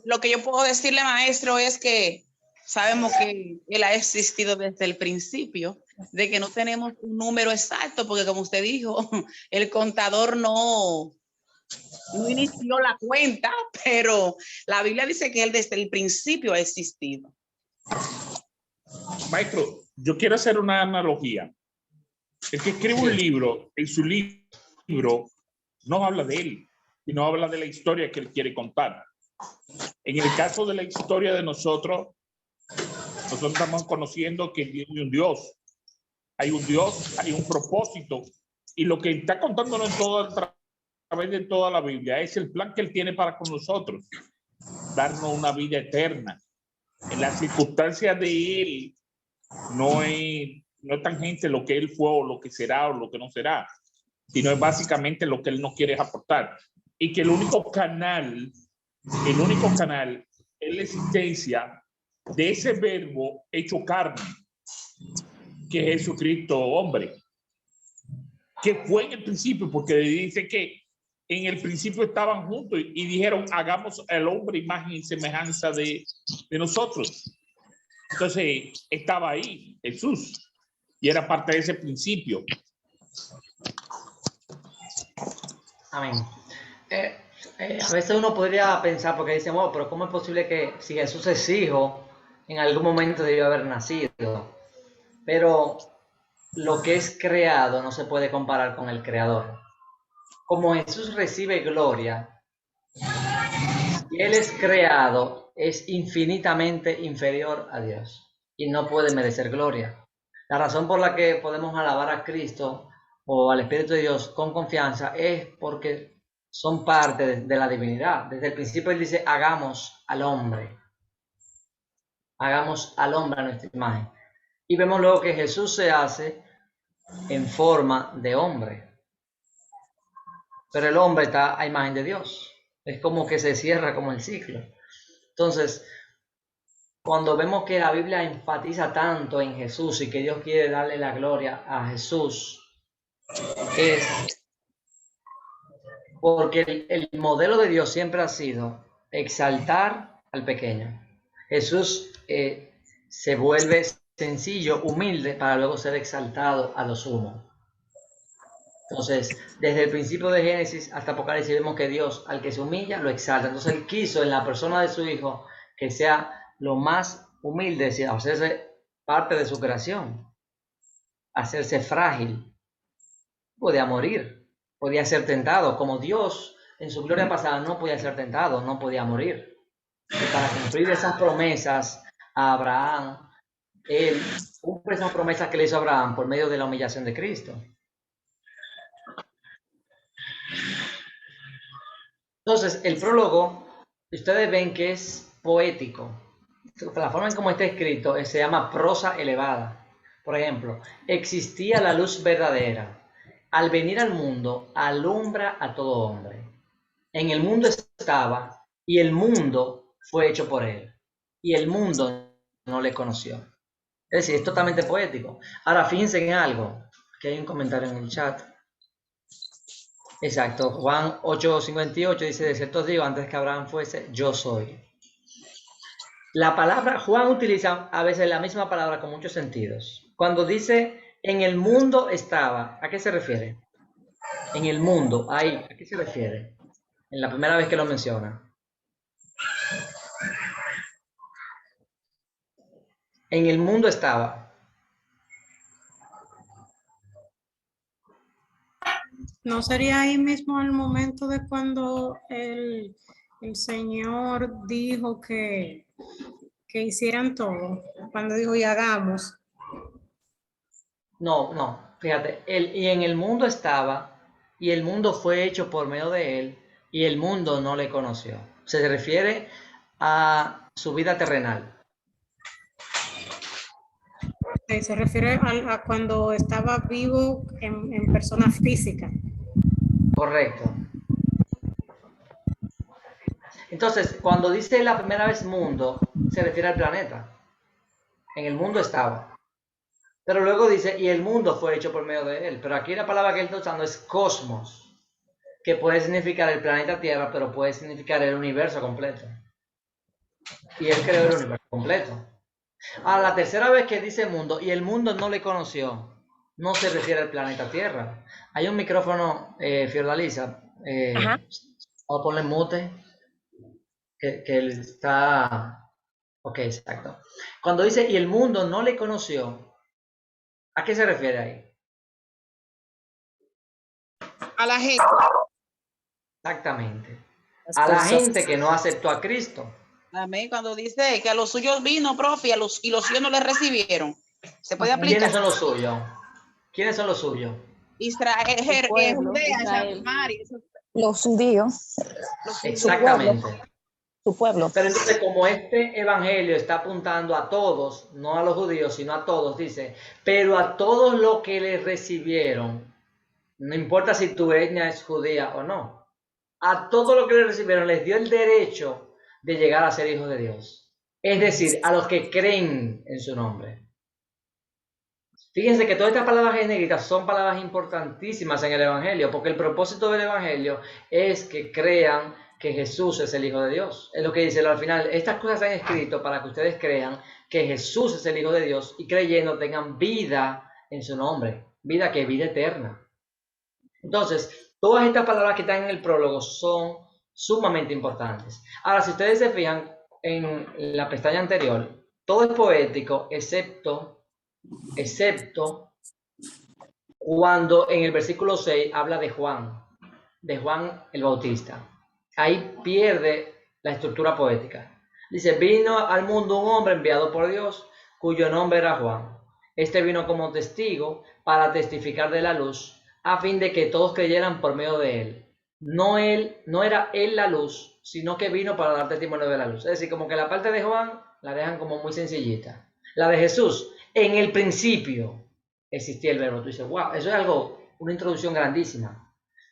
Lo que yo puedo decirle, maestro, es que sabemos que él ha existido desde el principio, de que no tenemos un número exacto, porque como usted dijo, el contador no inició la cuenta, pero la Biblia dice que él desde el principio ha existido. Maestro, yo quiero hacer una analogía. El que escribe un libro, en su libro, no habla de él, sino habla de la historia que él quiere contar. En el caso de la historia de nosotros estamos conociendo que hay un Dios. Hay un Dios, hay un propósito. Y lo que está contándonos a través de toda la Biblia es el plan que él tiene para con nosotros. Darnos una vida eterna. En las circunstancias de él no es tangente lo que él fue o lo que será o lo que no será, sino es básicamente lo que él nos quiere aportar. Y que el único canal es la existencia de ese verbo hecho carne, que es Jesucristo hombre, que fue en el principio, porque dice que en el principio estaban juntos y dijeron, hagamos al hombre imagen y semejanza de nosotros. Entonces estaba ahí Jesús y era parte de ese principio. Amén. A veces uno podría pensar, porque dicen, bueno, pero ¿cómo es posible que si Jesús es hijo, en algún momento debió haber nacido? Pero lo que es creado no se puede comparar con el creador. Como Jesús recibe gloria, si Él es creado, es infinitamente inferior a Dios y no puede merecer gloria. La razón por la que podemos alabar a Cristo o al Espíritu de Dios con confianza es porque son parte de la divinidad. Desde el principio Él dice, hagamos al hombre a nuestra imagen. Y vemos luego que Jesús se hace en forma de hombre. Pero el hombre está a imagen de Dios. Es como que se cierra como el ciclo. Entonces, cuando vemos que la Biblia enfatiza tanto en Jesús y que Dios quiere darle la gloria a Jesús, es porque el modelo de Dios siempre ha sido exaltar al pequeño. Jesús se vuelve sencillo, humilde, para luego ser exaltado a lo sumo. Entonces, desde el principio de Génesis hasta Apocalipsis vemos que Dios, al que se humilla, lo exalta. Entonces, Él quiso en la persona de su Hijo que sea lo más humilde, es decir, hacerse parte de su creación, hacerse frágil. Podía morir, podía ser tentado, como Dios en su gloria pasada no podía ser tentado, no podía morir. Y para cumplir esas promesas a Abraham, Él cumple esas promesas que le hizo a Abraham por medio de la humillación de Cristo. Entonces, el prólogo, ustedes ven que es poético. La forma en cómo está escrito se llama prosa elevada. Por ejemplo, existía la luz verdadera. Al venir al mundo, alumbra a todo hombre. En el mundo estaba, y el mundo fue hecho por él. Y el mundo no le conoció. Es decir, es totalmente poético. Ahora, fíjense en algo, que hay un comentario en el chat. Exacto, Juan 8:58 dice, de cierto os digo, antes que Abraham fuese, yo soy. La palabra, Juan utiliza a veces la misma palabra con muchos sentidos. Cuando dice, en el mundo estaba, ¿a qué se refiere? En el mundo, ahí, ¿a qué se refiere? En la primera vez que lo menciona. En el mundo estaba. ¿No sería ahí mismo el momento de cuando el Señor dijo que hicieran todo? Cuando dijo y hagamos. No, no, fíjate, y en el mundo estaba, y el mundo fue hecho por medio de él, y el mundo no le conoció. Se refiere a su vida terrenal. Se refiere a cuando estaba vivo en persona física. Correcto. Entonces, cuando dice la primera vez mundo, se refiere al planeta. En el mundo estaba. Pero luego dice, y el mundo fue hecho por medio de él. Pero aquí la palabra que él está usando es cosmos, que puede significar el planeta Tierra, pero puede significar el universo completo. Y él creó el universo completo. A la tercera vez que dice mundo, y el mundo no le conoció, no se refiere al planeta Tierra. Hay un micrófono, Fiordalisa, o ponle mute, que él está... Ok, exacto. Cuando dice, y el mundo no le conoció, ¿a qué se refiere ahí? A la gente. Exactamente. A la gente que no aceptó a Cristo. Amén. Cuando dice que a los suyos vino, profe, y los suyos no le recibieron. ¿Se puede aplicar? ¿Quiénes son los suyos? ¿Quiénes son los suyos? Israel, Judea, Samaria. Los judíos, Exactamente. su pueblo. Pero entonces, como este evangelio está apuntando a todos, no a los judíos, sino a todos, dice, pero a todos los que le recibieron, no importa si tu etnia es judía o no, a todos los que le recibieron les dio el derecho de llegar a ser hijos de Dios. Es decir, a los que creen en su nombre. Fíjense que todas estas palabras en negrita son palabras importantísimas en el evangelio, porque el propósito del evangelio es que crean que Jesús es el Hijo de Dios. Es lo que dice al final. Estas cosas se han escrito para que ustedes crean que Jesús es el Hijo de Dios y creyendo tengan vida en su nombre. Vida que es vida eterna. Entonces, todas estas palabras que están en el prólogo son sumamente importantes. Ahora, si ustedes se fijan en la pestaña anterior, todo es poético excepto cuando en el versículo 6 habla de Juan el Bautista. Ahí pierde la estructura poética. Dice, vino al mundo un hombre enviado por Dios, cuyo nombre era Juan. Este vino como testigo para testificar de la luz, a fin de que todos creyeran por medio de él. No era él la luz, sino que vino para dar testimonio de la luz. Es decir, como que la parte de Juan la dejan como muy sencillita. La de Jesús, en el principio existía el verbo. Tú dices, wow, eso es una introducción grandísima.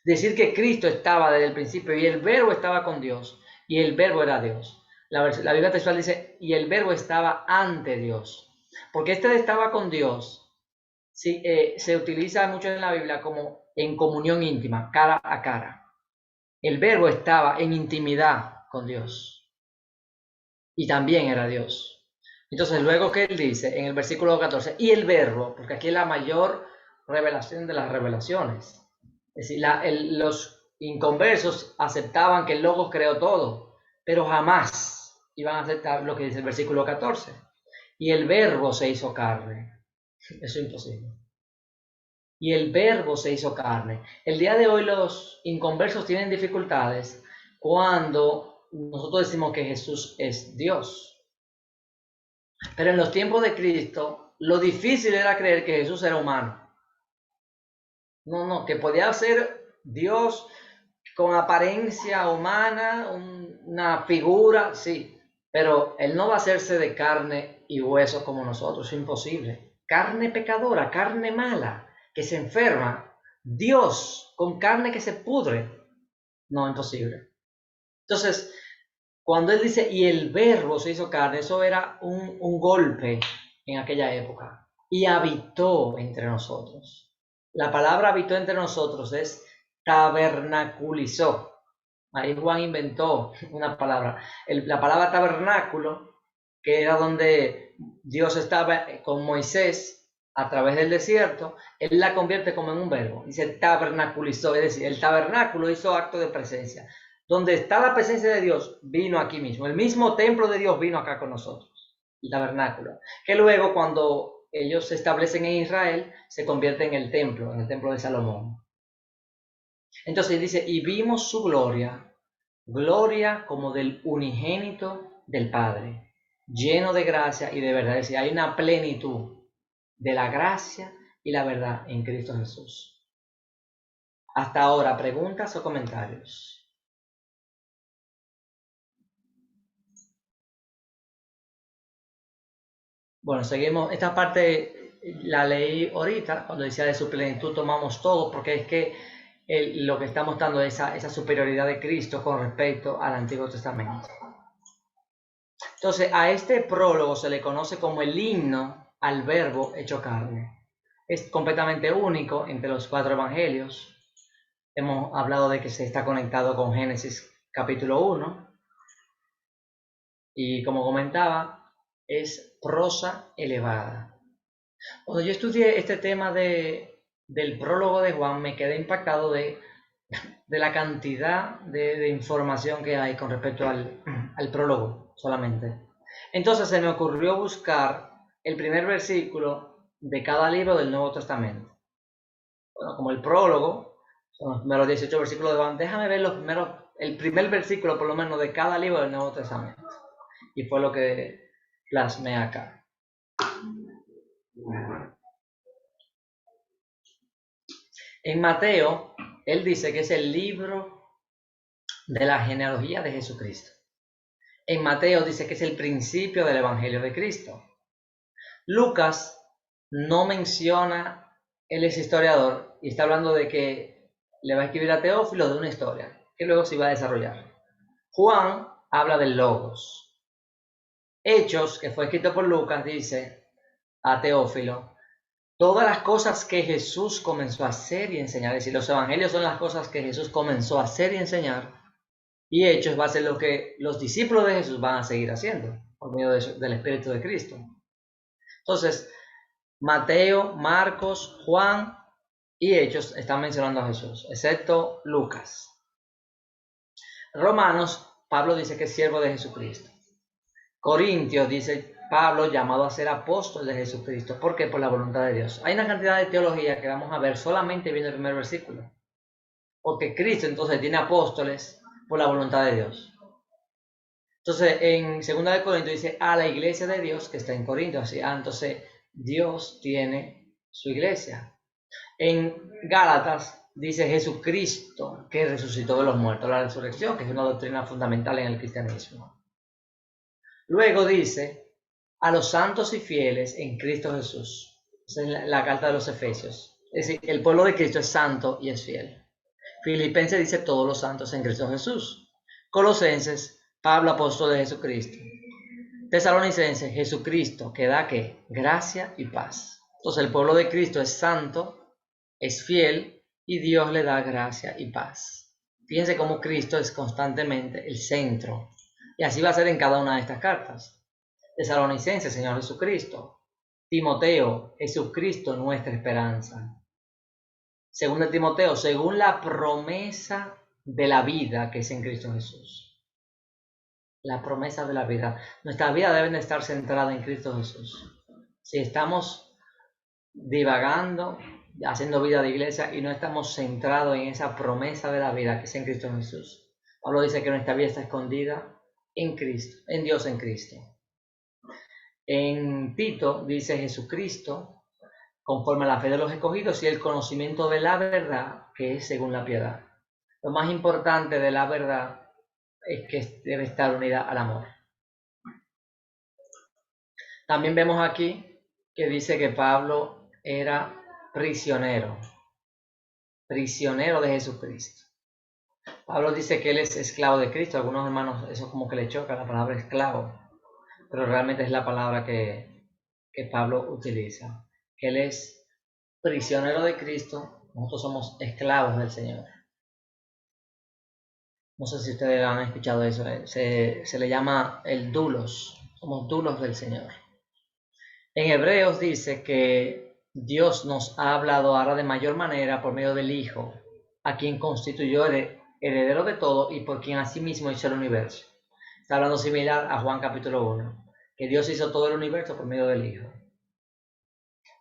Decir que Cristo estaba desde el principio y el verbo estaba con Dios y el verbo era Dios. La Biblia textual dice, y el verbo estaba ante Dios. Porque estaba con Dios, sí, se utiliza mucho en la Biblia como en comunión íntima, cara a cara. El verbo estaba en intimidad con Dios y también era Dios. Entonces luego que él dice en el versículo 14, y el verbo, porque aquí es la mayor revelación de las revelaciones. Es decir, los inconversos aceptaban que el Logos creó todo, pero jamás iban a aceptar lo que dice el versículo 14. Y el verbo se hizo carne. Eso es imposible. Y el verbo se hizo carne. El día de hoy los inconversos tienen dificultades cuando nosotros decimos que Jesús es Dios. Pero en los tiempos de Cristo, lo difícil era creer que Jesús era humano. No, que podía ser Dios con apariencia humana, una figura, sí, pero Él no va a hacerse de carne y hueso como nosotros, es imposible. Carne pecadora, carne mala, que se enferma, Dios con carne que se pudre, no, imposible. Entonces, cuando Él dice, y el verbo se hizo carne, eso era un golpe en aquella época, y habitó entre nosotros. La palabra habitó entre nosotros es tabernaculizó. Ahí Juan inventó una palabra. La palabra tabernáculo, que era donde Dios estaba con Moisés a través del desierto, él la convierte como en un verbo. Dice tabernaculizó, es decir, el tabernáculo hizo acto de presencia. Donde está la presencia de Dios, vino aquí mismo. El mismo templo de Dios vino acá con nosotros. El tabernáculo. Que luego cuando ellos se establecen en Israel, se convierte en el templo de Salomón. Entonces dice, y vimos su gloria, gloria como del unigénito del Padre, lleno de gracia y de verdad. Es decir, hay una plenitud de la gracia y la verdad en Cristo Jesús. Hasta ahora, ¿preguntas o comentarios? Bueno, seguimos. Esta parte la leí ahorita, cuando decía de su plenitud tomamos todo, porque es que lo que está mostrando es esa superioridad de Cristo con respecto al Antiguo Testamento. Entonces, a este prólogo se le conoce como el himno al verbo hecho carne. Es completamente único entre los 4 evangelios. Hemos hablado de que se está conectado con Génesis capítulo 1. Y como comentaba, es prosa elevada. Cuando yo estudié este tema del prólogo de Juan, me quedé impactado de la cantidad de información que hay con respecto al prólogo solamente. Entonces se me ocurrió buscar el primer versículo de cada libro del Nuevo Testamento. Bueno, como el prólogo son los primeros 18 versículos de Juan, déjame ver el primer versículo por lo menos de cada libro del Nuevo Testamento. Y fue lo que plasmé acá. En Mateo, él dice que es el libro de la genealogía de Jesucristo. En Mateo dice que es el principio del Evangelio de Cristo. Lucas no menciona, él es historiador y está hablando de que le va a escribir a Teófilo de una historia que luego se iba a desarrollar. Juan habla del Logos. Hechos, que fue escrito por Lucas, dice a Teófilo todas las cosas que Jesús comenzó a hacer y enseñar. Es decir, los evangelios son las cosas que Jesús comenzó a hacer y enseñar, y Hechos va a ser lo que los discípulos de Jesús van a seguir haciendo por medio del Espíritu de Cristo. Entonces, Mateo, Marcos, Juan y Hechos están mencionando a Jesús, excepto Lucas. Romanos, Pablo dice que es siervo de Jesucristo. Corintios dice Pablo llamado a ser apóstol de Jesucristo. ¿Por qué? Por la voluntad de Dios. Hay una cantidad de teología que vamos a ver solamente viendo el primer versículo. Porque Cristo entonces tiene apóstoles por la voluntad de Dios. Entonces en 2 Corintios dice a la iglesia de Dios que está en Corinto. Así, entonces Dios tiene su iglesia. En Gálatas dice Jesucristo que resucitó de los muertos. La resurrección, que es una doctrina fundamental en el cristianismo. Luego dice a los santos y fieles en Cristo Jesús. Esa es la carta de los Efesios. Es decir, el pueblo de Cristo es santo y es fiel. Filipenses dice todos los santos en Cristo Jesús. Colosenses, Pablo apóstol de Jesucristo. Tesalonicenses, Jesucristo, que da ¿qué? Gracia y paz. Entonces el pueblo de Cristo es santo, es fiel y Dios le da gracia y paz. Fíjense cómo Cristo es constantemente el centro. Y así va a ser en cada una de estas cartas. Tesalonicenses, Señor Jesucristo. Timoteo, Jesucristo, nuestra esperanza. Según Timoteo, según la promesa de la vida que es en Cristo Jesús. La promesa de la vida. Nuestra vida debe estar centrada en Cristo Jesús. Si estamos divagando, haciendo vida de iglesia y no estamos centrados en esa promesa de la vida que es en Cristo Jesús. Pablo dice que nuestra vida está escondida en Cristo, en Dios en Cristo. En Tito dice Jesucristo, conforme a la fe de los escogidos y el conocimiento de la verdad, que es según la piedad. Lo más importante de la verdad es que debe estar unida al amor. También vemos aquí que dice que Pablo era prisionero de Jesucristo. Pablo dice que él es esclavo de Cristo. Algunos hermanos eso como que le choca la palabra esclavo, pero realmente es la palabra que Pablo utiliza, que él es prisionero de Cristo, nosotros somos esclavos del Señor. No sé si ustedes han escuchado eso, se le llama el doulos, somos doulos del Señor. En Hebreos dice que Dios nos ha hablado ahora de mayor manera por medio del Hijo, a quien constituyó heredero de todo y por quien asimismo hizo el universo. Está hablando similar a Juan capítulo 1, que Dios hizo todo el universo por medio del Hijo.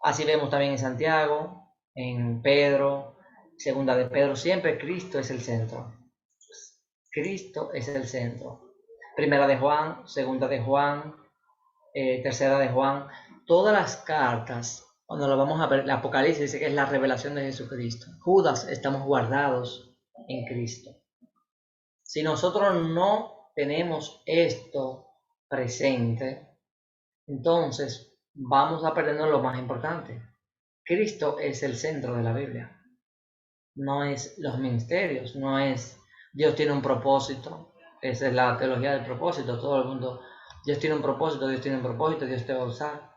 Así vemos también en Santiago, en Pedro, Segunda de Pedro, siempre Cristo es el centro. Cristo es el centro. Primera de Juan, segunda de Juan, tercera de Juan, todas las cartas, cuando lo vamos a ver, el Apocalipsis dice que es la revelación de Jesucristo. Judas, estamos guardados en Cristo. Si nosotros no tenemos esto presente, entonces vamos a perdernos lo más importante. Cristo es el centro de la Biblia. No es los ministerios, no es Dios tiene un propósito. Esa es la teología del propósito. Todo el mundo, Dios tiene un propósito, Dios tiene un propósito, Dios te va a usar.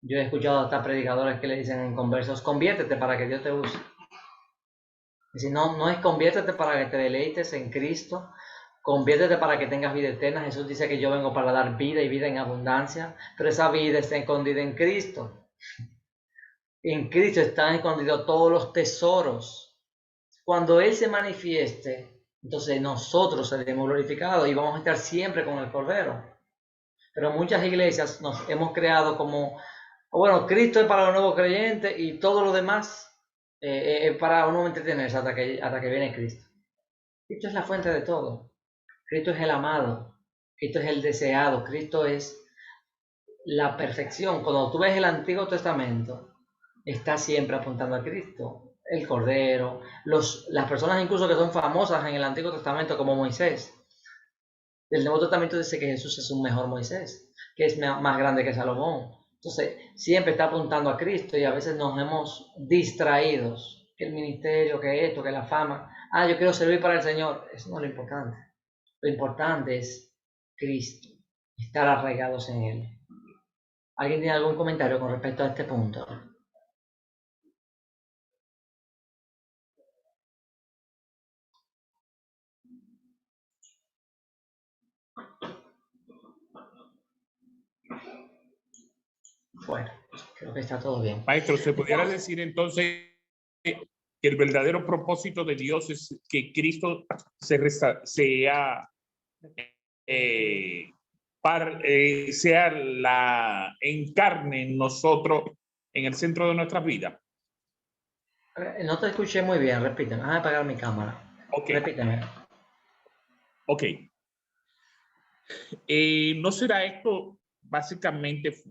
Yo he escuchado hasta predicadores que le dicen en conversos, conviértete para que Dios te use. Es decir, no es conviértete para que te deleites en Cristo, conviértete para que tengas vida eterna. Jesús dice que yo vengo para dar vida y vida en abundancia, pero esa vida está escondida en Cristo. En Cristo están escondidos todos los tesoros. Cuando Él se manifieste, entonces nosotros seremos glorificados y vamos a estar siempre con el Cordero. Pero muchas iglesias nos hemos creado como, bueno, Cristo es para los nuevos creyentes y todo lo demás es para uno entretenerse hasta que viene Cristo. Cristo es la fuente de todo. Cristo es el amado. Cristo es el deseado. Cristo es la perfección. Cuando tú ves el Antiguo Testamento, está siempre apuntando a Cristo. El Cordero, las personas incluso que son famosas en el Antiguo Testamento como Moisés. El Nuevo Testamento dice que Jesús es un mejor Moisés, que es más grande que Salomón. Entonces, siempre está apuntando a Cristo y a veces nos hemos distraído. Que el ministerio, que esto, que la fama. Yo quiero servir para el Señor. Eso no es lo importante. Lo importante es Cristo, estar arraigados en Él. ¿Alguien tiene algún comentario con respecto a este punto? Bueno, creo que está todo bien. Maestro, ¿se pudiera decir entonces que el verdadero propósito de Dios es que Cristo encarne en nosotros en el centro de nuestras vidas? No te escuché muy bien, repíteme. Déjame apagar mi cámara. Ok. Repíteme. Ok. ¿No será esto básicamente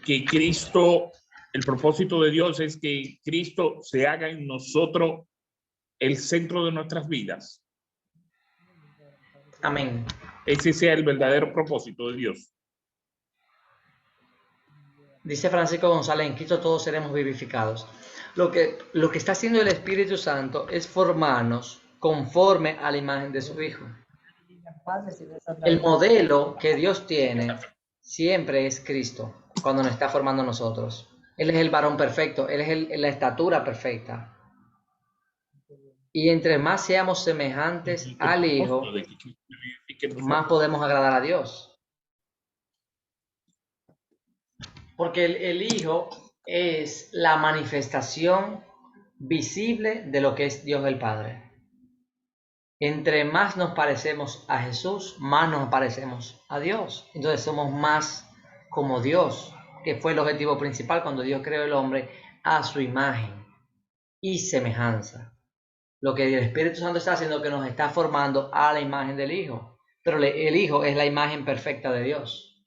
que Cristo, el propósito de Dios es que Cristo se haga en nosotros el centro de nuestras vidas? Amén. Ese sea el verdadero propósito de Dios. Dice Francisco González, en Cristo todos seremos vivificados. Lo que está haciendo el Espíritu Santo es formarnos conforme a la imagen de su Hijo. El modelo que Dios tiene siempre es Cristo, cuando nos está formando a nosotros. Él es el varón perfecto, Él es la estatura perfecta. Y entre más seamos semejantes al Hijo, más podemos agradar a Dios. Porque el Hijo es la manifestación visible de lo que es Dios el Padre. Entre más nos parecemos a Jesús, más nos parecemos a Dios. Entonces somos más como Dios, que fue el objetivo principal cuando Dios creó el hombre a su imagen y semejanza. Lo que el Espíritu Santo está haciendo es que nos está formando a la imagen del Hijo. Pero el Hijo es la imagen perfecta de Dios.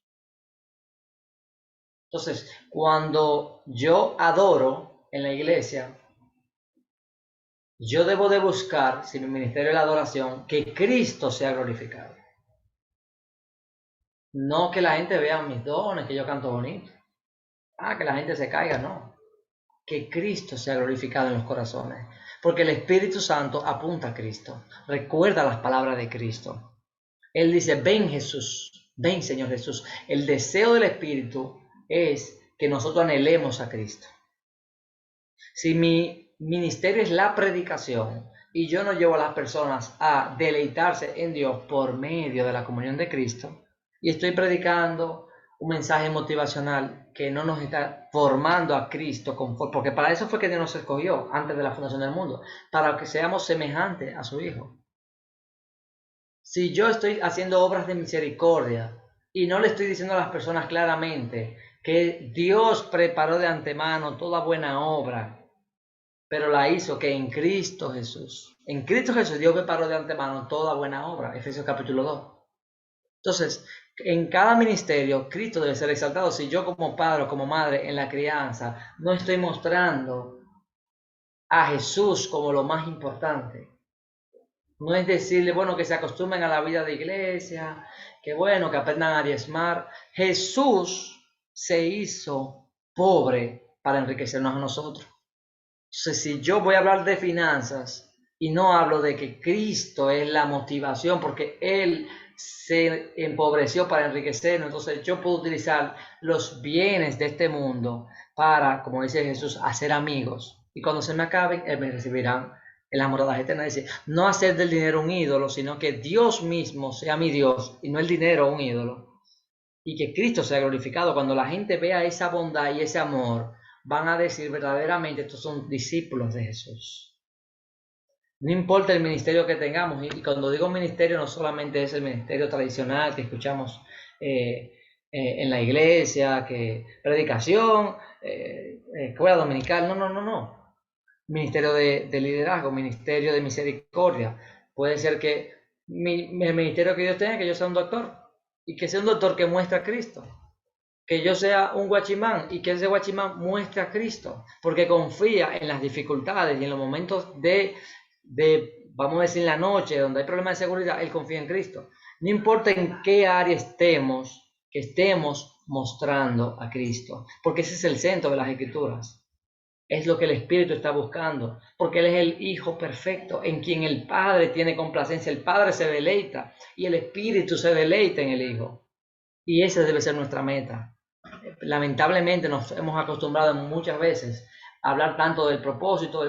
Entonces, cuando yo adoro en la iglesia, yo debo de buscar, si mi ministerio es la adoración, que Cristo sea glorificado. No que la gente vea mis dones, que yo canto bonito. Que la gente se caiga, no. Que Cristo sea glorificado en los corazones. Porque el Espíritu Santo apunta a Cristo. Recuerda las palabras de Cristo. Él dice, ven Jesús, ven Señor Jesús. El deseo del Espíritu es que nosotros anhelemos a Cristo. Si mi ministerio es la predicación y yo no llevo a las personas a deleitarse en Dios por medio de la comunión de Cristo y estoy predicando un mensaje motivacional que no nos está formando a Cristo, porque para eso fue que Dios nos escogió antes de la fundación del mundo, para que seamos semejantes a su Hijo. Si yo estoy haciendo obras de misericordia y no le estoy diciendo a las personas claramente que Dios preparó de antemano toda buena obra pero la hizo que en Cristo Jesús. En Cristo Jesús Dios preparó de antemano toda buena obra, Efesios capítulo 2. Entonces, en cada ministerio, Cristo debe ser exaltado. Si yo como padre o como madre en la crianza no estoy mostrando a Jesús como lo más importante, no es decirle, bueno, que se acostumbren a la vida de iglesia, que bueno, que aprendan a diezmar. Jesús se hizo pobre para enriquecernos a nosotros. Entonces, si yo voy a hablar de finanzas y no hablo de que Cristo es la motivación, porque Él se empobreció para enriquecernos, entonces yo puedo utilizar los bienes de este mundo para, como dice Jesús, hacer amigos. Y cuando se me acaben, me recibirán en la morada eterna. Dice, no hacer del dinero un ídolo, sino que Dios mismo sea mi Dios y no el dinero un ídolo. Y que Cristo sea glorificado. Cuando la gente vea esa bondad y ese amor, van a decir verdaderamente, estos son discípulos de Jesús. No importa el ministerio que tengamos, y cuando digo ministerio no solamente es el ministerio tradicional que escuchamos en la iglesia, que predicación, escuela dominical, no. Ministerio de liderazgo, ministerio de misericordia. Puede ser que el ministerio que Dios tenga, que yo sea un doctor, y que sea un doctor que muestre a Cristo. Que yo sea un guachimán y que ese guachimán muestre a Cristo, porque confía en las dificultades y en los momentos de vamos a decir, la noche, donde hay problemas de seguridad, él confía en Cristo. No importa en qué área estemos, que estemos mostrando a Cristo, porque ese es el centro de las Escrituras. Es lo que el Espíritu está buscando, porque Él es el Hijo perfecto, en quien el Padre tiene complacencia. El Padre se deleita y el Espíritu se deleita en el Hijo. Y esa debe ser nuestra meta. Lamentablemente nos hemos acostumbrado muchas veces a hablar tanto del propósito,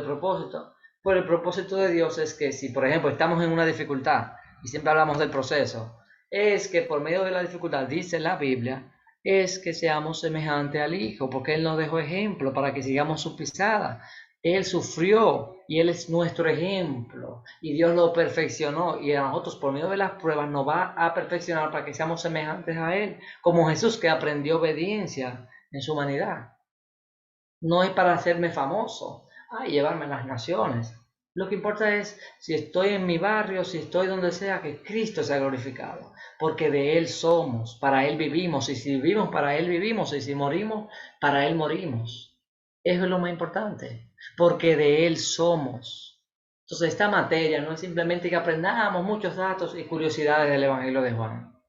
pero el propósito de Dios es que si, por ejemplo, estamos en una dificultad, y siempre hablamos del proceso, es que por medio de la dificultad, dice la Biblia, es que seamos semejantes al Hijo, porque Él nos dejó ejemplo para que sigamos su pisada. Él sufrió y Él es nuestro ejemplo, y Dios lo perfeccionó, y a nosotros por medio de las pruebas nos va a perfeccionar para que seamos semejantes a Él, como Jesús, que aprendió obediencia en su humanidad. No es para hacerme famoso y llevarme a las naciones. Lo que importa es si estoy en mi barrio, si estoy donde sea, que Cristo sea glorificado, porque de Él somos, para Él vivimos, y si vivimos, para Él vivimos, y si morimos, para Él morimos. Eso es lo más importante, porque de Él somos. Entonces esta materia no es simplemente que aprendamos muchos datos y curiosidades del Evangelio de Juan.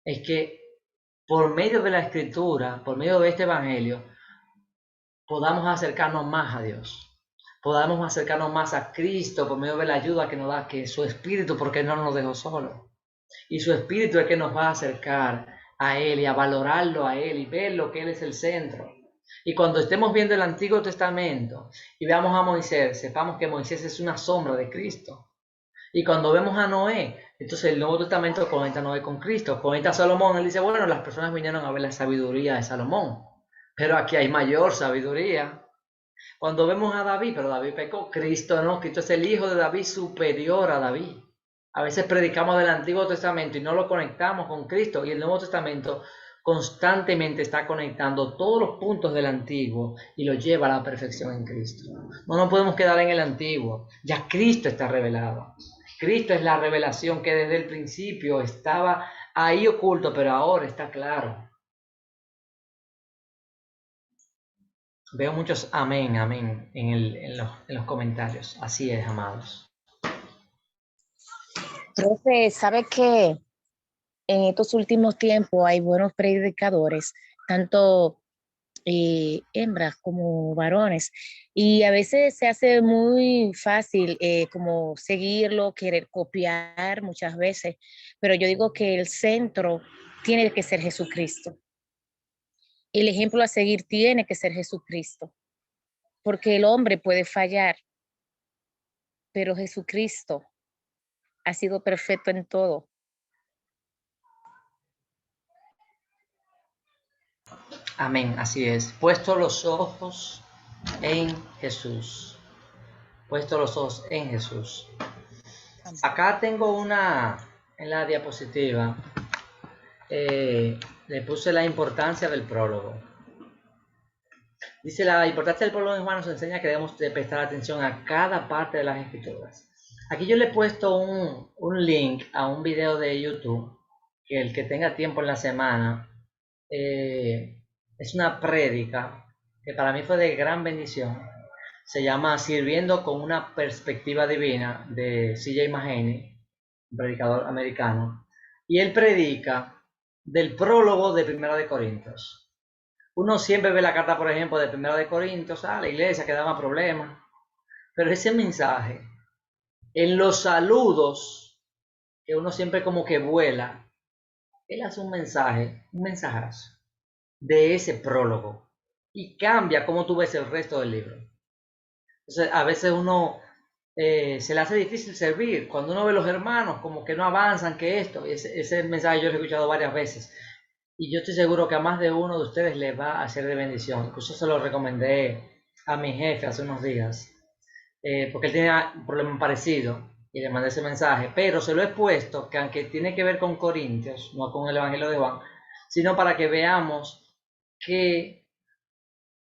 Es que por medio de la Escritura, por medio de este Evangelio, podamos acercarnos más a Dios. Podamos acercarnos más a Cristo por medio de la ayuda que nos da, que es su Espíritu, porque no nos dejó solos. Y su Espíritu es que nos va a acercar a Él y a valorarlo a Él y verlo, que Él es el centro. Y cuando estemos viendo el Antiguo Testamento y veamos a Moisés, sepamos que Moisés es una sombra de Cristo. Y cuando vemos a Noé, entonces el Nuevo Testamento conecta a Noé con Cristo, conecta a Salomón. Él dice, bueno, las personas vinieron a ver la sabiduría de Salomón, pero aquí hay mayor sabiduría. Cuando vemos a David, pero David pecó, Cristo no, Cristo es el hijo de David superior a David. A veces predicamos del Antiguo Testamento y no lo conectamos con Cristo, y el Nuevo Testamento constantemente está conectando todos los puntos del Antiguo y lo lleva a la perfección en Cristo. No nos podemos quedar en el Antiguo, ya Cristo está revelado. Cristo es la revelación que desde el principio estaba ahí oculto, pero ahora está claro. Veo muchos amén en los comentarios. Así es, amados. Profe, ¿sabe que en estos últimos tiempos hay buenos predicadores, tanto hembras como varones, y a veces se hace muy fácil como seguirlo, querer copiar muchas veces, pero yo digo que el centro tiene que ser Jesucristo. El ejemplo a seguir tiene que ser Jesucristo, porque el hombre puede fallar, pero Jesucristo ha sido perfecto en todo. Amén, así es. Puesto los ojos en Jesús. Puesto los ojos en Jesús. Acá tengo una, en la diapositiva, le puse la importancia del prólogo. Dice, la importancia del prólogo en Juan nos enseña que debemos de prestar atención a cada parte de las escrituras. Aquí yo le he puesto un link a un video de YouTube, que el que tenga tiempo en la semana, es una prédica que para mí fue de gran bendición. Se llama Sirviendo con una perspectiva divina, de C.J. Mahaney, un predicador americano. Y él predica del prólogo de Primera de Corintios. Uno siempre ve la carta, por ejemplo, de Primera de Corintios, la iglesia que daba problemas. Pero ese mensaje, en los saludos, que uno siempre como que vuela, él hace un mensajazo de ese prólogo y cambia cómo tú ves el resto del libro. Entonces, a veces uno se le hace difícil servir cuando uno ve los hermanos como que no avanzan, que esto. Ese mensaje yo lo he escuchado varias veces y yo estoy seguro que a más de uno de ustedes le va a ser de bendición. Incluso se lo recomendé a mi jefe hace unos días, porque él tenía un problema parecido y le mandé ese mensaje, pero se lo he puesto, que aunque tiene que ver con Corintios, no con el Evangelio de Juan, sino para que veamos que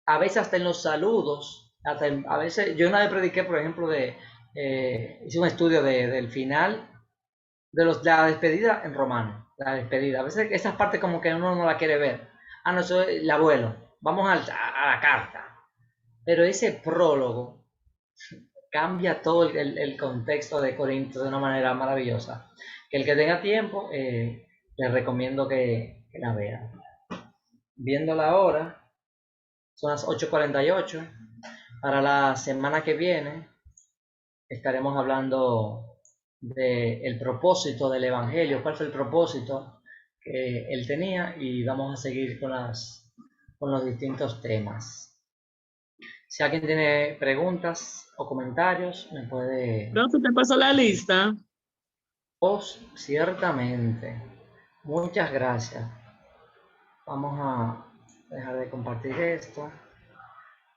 a veces hasta en los saludos, a veces, yo una vez prediqué, por ejemplo, hice un estudio del final de la despedida en romano, la despedida. A veces esas partes como que uno no la quiere ver. No, eso es el abuelo. Vamos a la carta. Pero ese prólogo cambia todo el contexto de Corinto de una manera maravillosa. Que el que tenga tiempo, les recomiendo que la vea. Viéndola ahora, son las 8:48. Para la semana que viene estaremos hablando del propósito del Evangelio, cuál fue el propósito que él tenía, y vamos a seguir con los distintos temas. Si alguien tiene preguntas o comentarios, me puede... Profe, ¿te pasó la lista? Ciertamente. Muchas gracias. Vamos a dejar de compartir esto.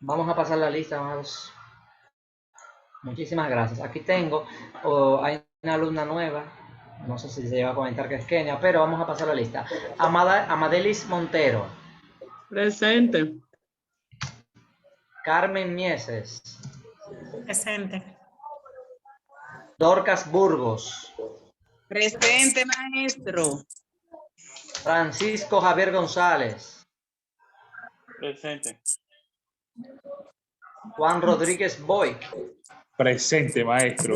Vamos a pasar la lista, amados. Muchísimas gracias. Aquí tengo, hay una alumna nueva, no sé si se lleva a comentar que es Kenia, pero vamos a pasar la lista. Amadelis Montero. Presente. Carmen Mieses. Presente. Dorcas Burgos. Presente, maestro. Francisco Javier González. Presente. Juan Rodríguez Boy. Presente, maestro.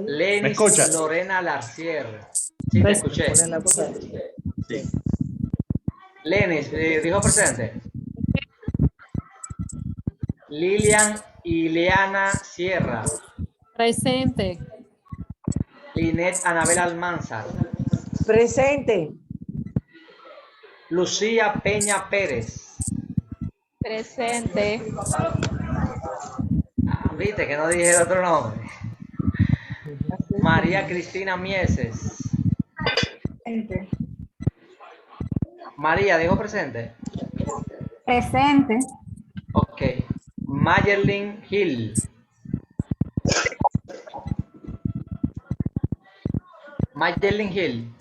Lenis Lorena Larcier. Sí, te escuché. Sí. Lenis, dijo presente. Lilian Ileana Sierra. Presente. Linet Anabel Almanzar. Presente. Lucía Peña Pérez. Presente. Viste que no dije el otro nombre. María Cristina Mieses. Presente. María, dijo presente. Presente. Ok. Mayerlin Hill. Mayerlin Hill.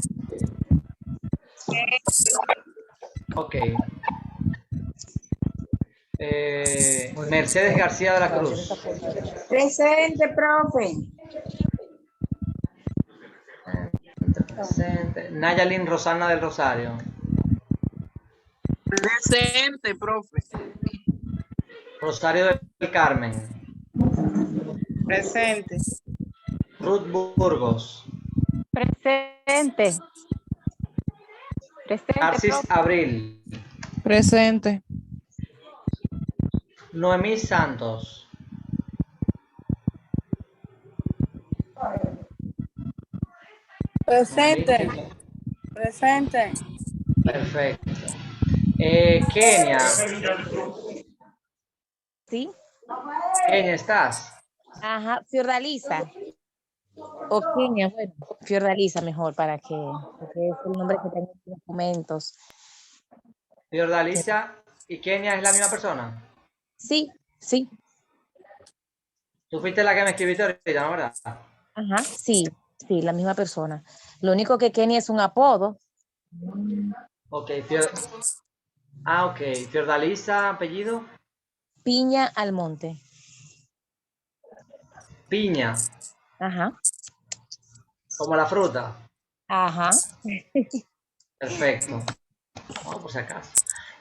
Ok. Mercedes García de la Cruz. Presente, profe. Presente. Nayalin Rosana del Rosario. Presente, profe. Rosario del Carmen. Presente. Ruth Burgos. Presente. Presente, Arcis profe. Abril. Presente. Noemí Santos. Presente. Presente. Perfecto. Kenia. ¿Sí? Kenia, ¿estás? Ajá, Fiordalisa. O Kenia, bueno, Fiordalisa mejor porque es el nombre que tengo en los documentos. Fiordalisa y Kenia es la misma persona. Sí, sí. Tú fuiste la que me escribiste ahorita, ¿no, verdad? Ajá, sí, la misma persona. Lo único que Kenia es un apodo. Ok, Ah, ok. Fiordalisa, apellido. Piña Almonte. Piña, Ajá. como la fruta. Ajá. Perfecto. Vamos por si acaso.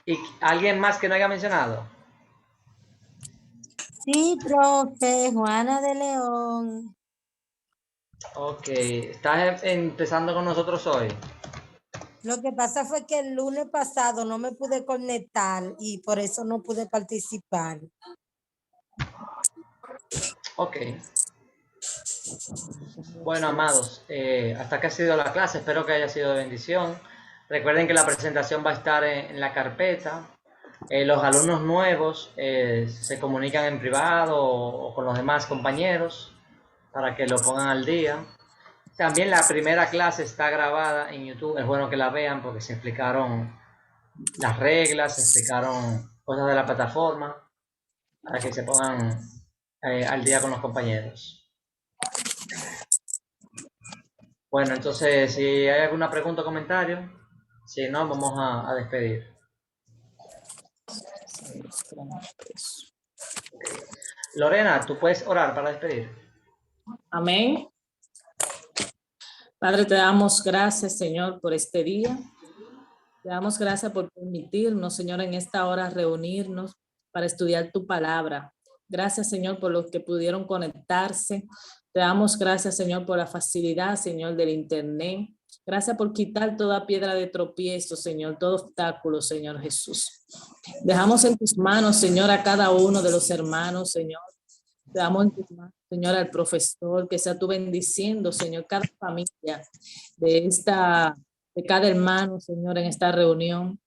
¿Y alguien más que no haya mencionado? Sí, profe, Juana de León. Ok. ¿Estás empezando con nosotros hoy? Lo que pasa fue que el lunes pasado no me pude conectar y por eso no pude participar. Ok. Bueno, amados, hasta que ha sido la clase, espero que haya sido de bendición. Recuerden que la presentación va a estar en la carpeta. Los alumnos nuevos se comunican en privado o con los demás compañeros para que lo pongan al día. También la primera clase está grabada en YouTube, es bueno que la vean porque se explicaron las reglas, se explicaron cosas de la plataforma para que se pongan al día con los compañeros. Bueno, entonces, si hay alguna pregunta o comentario, si no, vamos a despedir. Lorena, ¿tú puedes orar para despedir? Amén. Padre, te damos gracias, Señor, por este día. Te damos gracias por permitirnos, Señor, en esta hora reunirnos para estudiar tu palabra. Gracias, Señor, por los que pudieron conectarse. Te damos gracias, Señor, por la facilidad, Señor, del internet. Gracias por quitar toda piedra de tropiezo, Señor, todo obstáculo, Señor Jesús. Dejamos en tus manos, Señor, a cada uno de los hermanos, Señor. Te damos en tus manos, Señor, al profesor, que sea tú bendiciendo, Señor, cada familia de cada hermano, Señor, en esta reunión.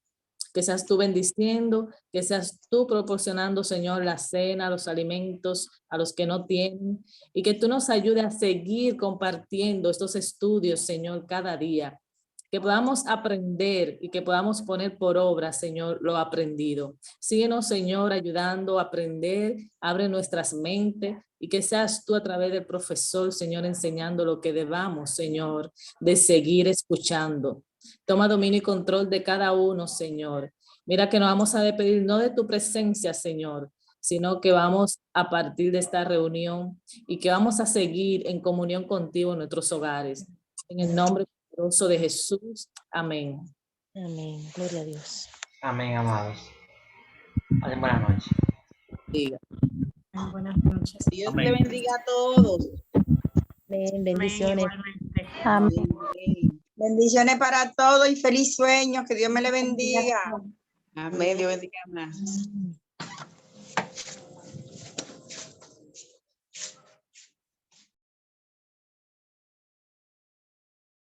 Que seas tú bendiciendo, que seas tú proporcionando, Señor, la cena, los alimentos a los que no tienen, y que tú nos ayudes a seguir compartiendo estos estudios, Señor, cada día. Que podamos aprender y que podamos poner por obra, Señor, lo aprendido. Síguenos, Señor, ayudando a aprender, abre nuestras mentes y que seas tú a través del profesor, Señor, enseñando lo que debamos, Señor, de seguir escuchando. Toma dominio y control de cada uno, Señor. Mira que nos vamos a despedir no de tu presencia, Señor, sino que vamos a partir de esta reunión y que vamos a seguir en comunión contigo en nuestros hogares. En el nombre poderoso de Jesús. Amén. Amén. Gloria a Dios. Amén, amados. Pasen buenas noches. Buenas noches. Dios te bendiga a todos. Amén. Bendiciones. Amén. Bendiciones para todos y feliz sueño. Que Dios me le bendiga. Amén. Dios bendiga más.